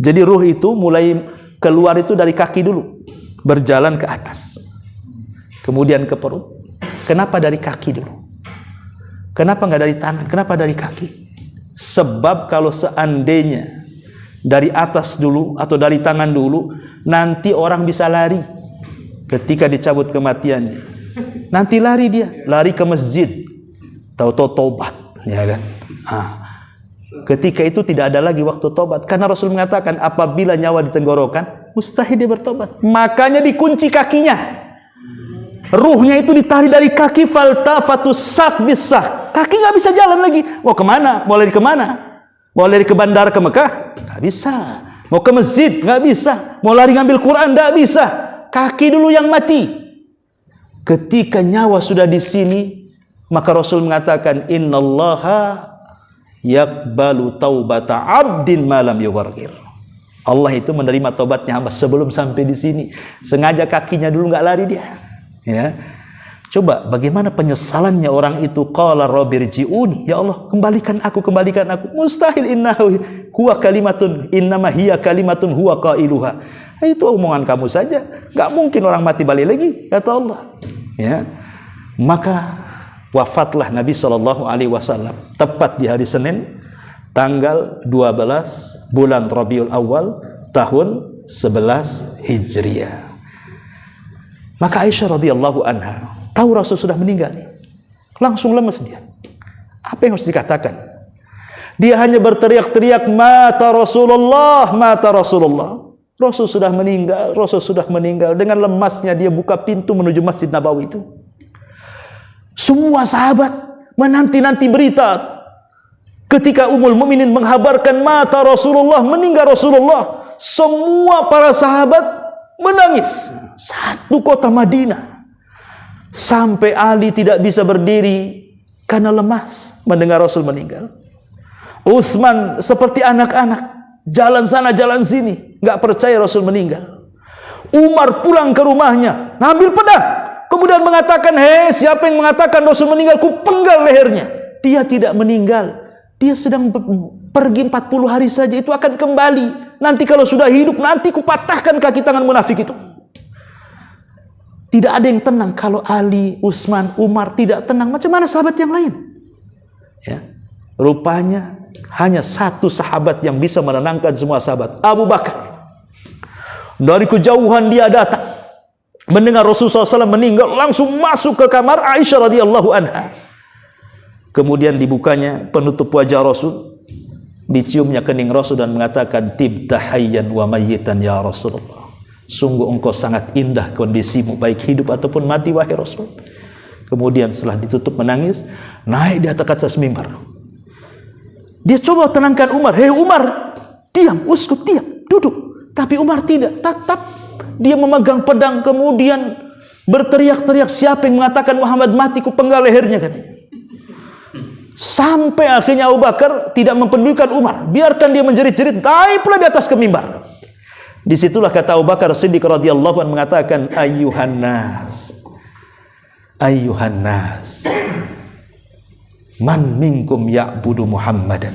Speaker 2: Jadi ruh itu mulai keluar itu dari kaki dulu, berjalan ke atas, kemudian ke perut. Kenapa dari kaki dulu? Kenapa nggak dari tangan? Kenapa dari kaki? Sebab kalau seandainya dari atas dulu atau dari tangan dulu, nanti orang bisa lari ketika dicabut kematiannya. Nanti lari dia, lari ke masjid, tahu-tahu tobat, ya kan? Ketika itu tidak ada lagi waktu tobat, karena Rasul mengatakan apabila nyawa di tenggorokan, mustahil dia bertobat. Makanya dikunci kakinya. Ruhnya itu ditarik dari kaki, faltafatus sak bisak. Kaki nggak bisa jalan lagi. Mau kemana? Mau lari kemana? Mau lari ke bandara ke Mekah? Nggak bisa. Mau ke masjid? Nggak bisa. Mau lari ngambil Quran? Nggak bisa. Kaki dulu yang mati. Ketika nyawa sudah di sini, maka Rasul mengatakan, innallaha yakbalu taubata abdin malam yughargir. Allah itu menerima taubatnya hamba sebelum sampai di sini. Sengaja kakinya dulu nggak lari dia. Ya, coba bagaimana penyesalannya orang itu. Qala rabbirji'uni, ya Allah kembalikan aku, kembalikan aku. Mustahil, innahu huwa kalimatun, innama hiya kalimatun huwa qailuha. Itu omongan kamu saja, nggak mungkin orang mati balik lagi, kata Allah. Ya, maka wafatlah Nabi SAW tepat di hari Senin, tanggal 12 bulan Rabiul Awal tahun 11 Hijriah. Maka Aisyah radhiyallahu anha tahu Rasul sudah meninggal nih. Langsung lemes dia. Apa yang harus dikatakan? Dia hanya berteriak-teriak, mata Rasulullah, mata Rasulullah. Rasul sudah meninggal, Rasul sudah meninggal. Dengan lemasnya dia buka pintu menuju Masjid Nabawi itu. Semua sahabat menanti-nanti berita. Ketika Ummul Mukminin menghabarkan mata Rasulullah, meninggal Rasulullah, semua para sahabat menangis. Satu kota Madinah. Sampai Ali tidak bisa berdiri karena lemas mendengar Rasul meninggal. Utsman seperti anak-anak, jalan sana jalan sini, nggak percaya Rasul meninggal. Umar pulang ke rumahnya, ngambil pedang, kemudian mengatakan, hei, siapa yang mengatakan Rasul meninggal, ku penggal lehernya. Dia tidak meninggal, dia sedang pergi 40 hari saja, itu akan kembali. Nanti kalau sudah hidup, nanti ku patahkan kaki tangan munafik itu. Tidak ada yang tenang. Kalau Ali, Utsman, Umar tidak tenang, macam mana sahabat yang lain? Ya, rupanya hanya satu sahabat yang bisa menenangkan semua sahabat, Abu Bakar. Dari kejauhan dia datang, mendengar Rasulullah SAW meninggal, langsung masuk ke kamar Aisyah radhiyallahu anha. Kemudian dibukanya penutup wajah Rasul, diciumnya kening Rasul dan mengatakan, tibta hayyan wa mayyitan ya Rasulullah. Sungguh engkau sangat indah kondisimu, baik hidup ataupun mati, wahai Rasul. Kemudian setelah ditutup menangis, naik di atas mimbar. Dia coba tenangkan Umar. Hei Umar, diam, uskut, diam, duduk. Tapi Umar tidak, tetap dia memegang pedang, kemudian berteriak-teriak, siapa yang mengatakan Muhammad mati, ku penggal lehernya, katanya. Sampai akhirnya Abu Bakar tidak mempedulikan Umar, biarkan dia menjerit-jerit, naik pula di atas ke mimbar. Disitulah kata Abu Bakar Siddiq radhiyallahu anhu mengatakan, ayyuhan nas, man minkum ya'budu Muhammadan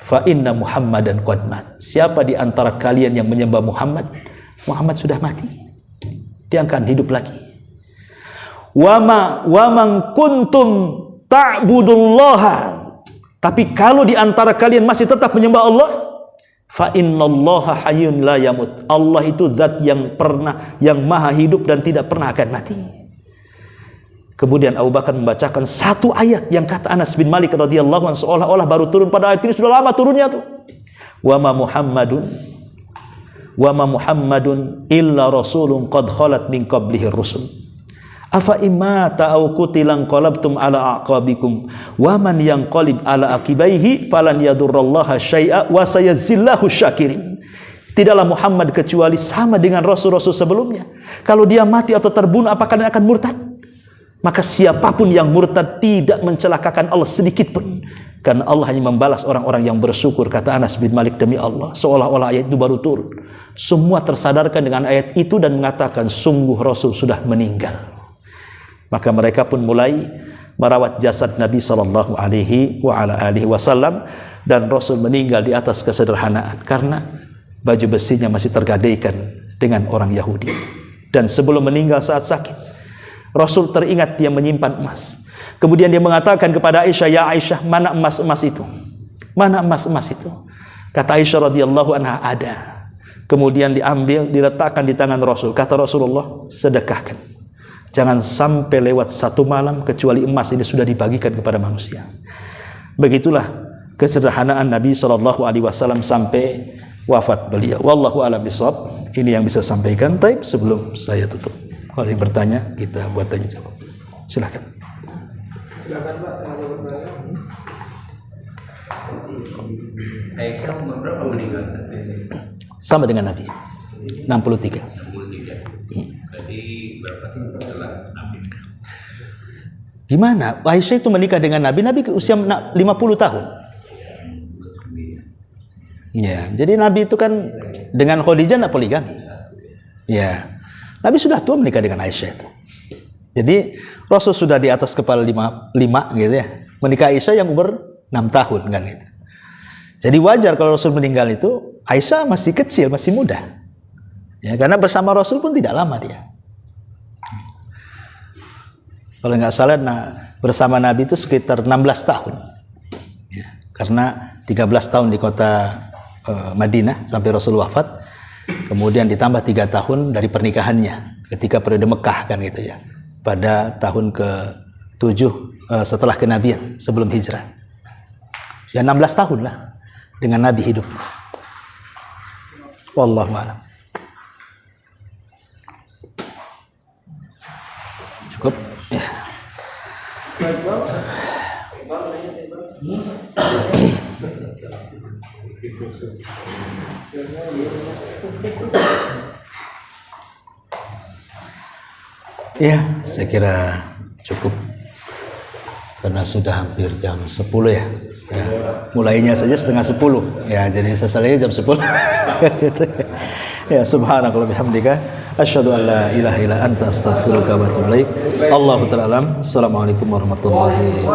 Speaker 2: fa inna Muhammadan qad mat. Siapa di antara kalian yang menyembah Muhammad, Muhammad sudah mati, dia akan hidup lagi. Wa man kuntum ta'budullaha, tapi kalau di antara kalian masih tetap menyembah Allah, fa innallaha hayyun la yamut. Allah itu zat yang maha hidup dan tidak pernah akan mati. Kemudian Abu Bakar membacakan satu ayat yang kata Anas bin Malik radhiyallahu anhu seolah-olah baru turun, pada ayat ini sudah lama turunnya tuh. Wa ma Muhammadun illa rasulun qad khalat min qablihi rusul. Afa imma ta'au qutilan qalabtum ala aqabikum wa man yanqalib ala aqibaihi falan yadurrallaha syai'a wa sayazillahu syakirin. Tidaklah Muhammad kecuali sama dengan rasul-rasul sebelumnya. Kalau dia mati atau terbunuh, apakah kalian akan murtad? Maka siapapun yang murtad tidak mencelakakan Allah sedikit pun, karena Allah hanya membalas orang-orang yang bersyukur. Kata Anas bin Malik, demi Allah, seolah-olah ayat itu baru turun. Semua tersadarkan dengan ayat itu dan mengatakan sungguh Rasul sudah meninggal. Maka mereka pun mulai merawat jasad Nabi sallallahu alaihi wasallam, dan Rasul meninggal di atas kesederhanaan karena baju besinya masih tergadaikan dengan orang Yahudi. Dan sebelum meninggal saat sakit, Rasul teringat dia menyimpan emas. Kemudian dia mengatakan kepada Aisyah, ya Aisyah, mana emas-emas itu? Mana emas-emas itu? Kata Aisyah radhiyallahu anha, ada. Kemudian diambil, diletakkan di tangan Rasul. Kata Rasulullah, sedekahkan. Jangan sampai lewat satu malam kecuali emas ini sudah dibagikan kepada manusia. Begitulah kesederhanaan Nabi SAW sampai wafat beliau. Wallahu a'lam bishawab. Ini yang bisa sampaikan. Taib, sebelum saya tutup, kalau yang bertanya kita buat tanya jawab. Silakan.
Speaker 1: Silakan Pak, kalau bertanya. Aisyah umur berapa meninggal?
Speaker 2: Sama dengan Nabi, 63.
Speaker 1: 63. Berarti berapa sih setelah Nabi?
Speaker 2: Gimana? Aisyah itu menikah dengan Nabi usia 50 tahun. Ya, jadi Nabi itu kan dengan Khadijah tidak poligami. Ya, Nabi sudah tua menikah dengan Aisyah itu. Jadi Rasul sudah di atas kepala 5 gitu ya. Menikah Aisyah yang umur 6 tahun kan itu. Jadi wajar kalau Rasul meninggal itu Aisyah masih kecil, masih muda. Ya, karena bersama Rasul pun tidak lama dia. Kalau nggak salah, bersama Nabi itu sekitar 16 tahun. Ya, karena 13 tahun di kota Madinah sampai Rasul wafat, kemudian ditambah 3 tahun dari pernikahannya ketika periode Mekah kan gitu ya, pada tahun ke-7 setelah kenabian sebelum hijrah. Ya 16 tahun lah dengan Nabi hidup. Wallahu a'lam. Cukup ya. Ya, saya kira cukup karena sudah hampir jam 10 ya. Ya, mulainya saja setengah 10 ya, jadi selesainya jam 10. Ya, subhanakallah bihamdika asyhadu an la ilaha illa anta astaghfiruka wa atubu ilaik. Allahu ta'ala alam. Assalamualaikum warahmatullahi wabarakatuh.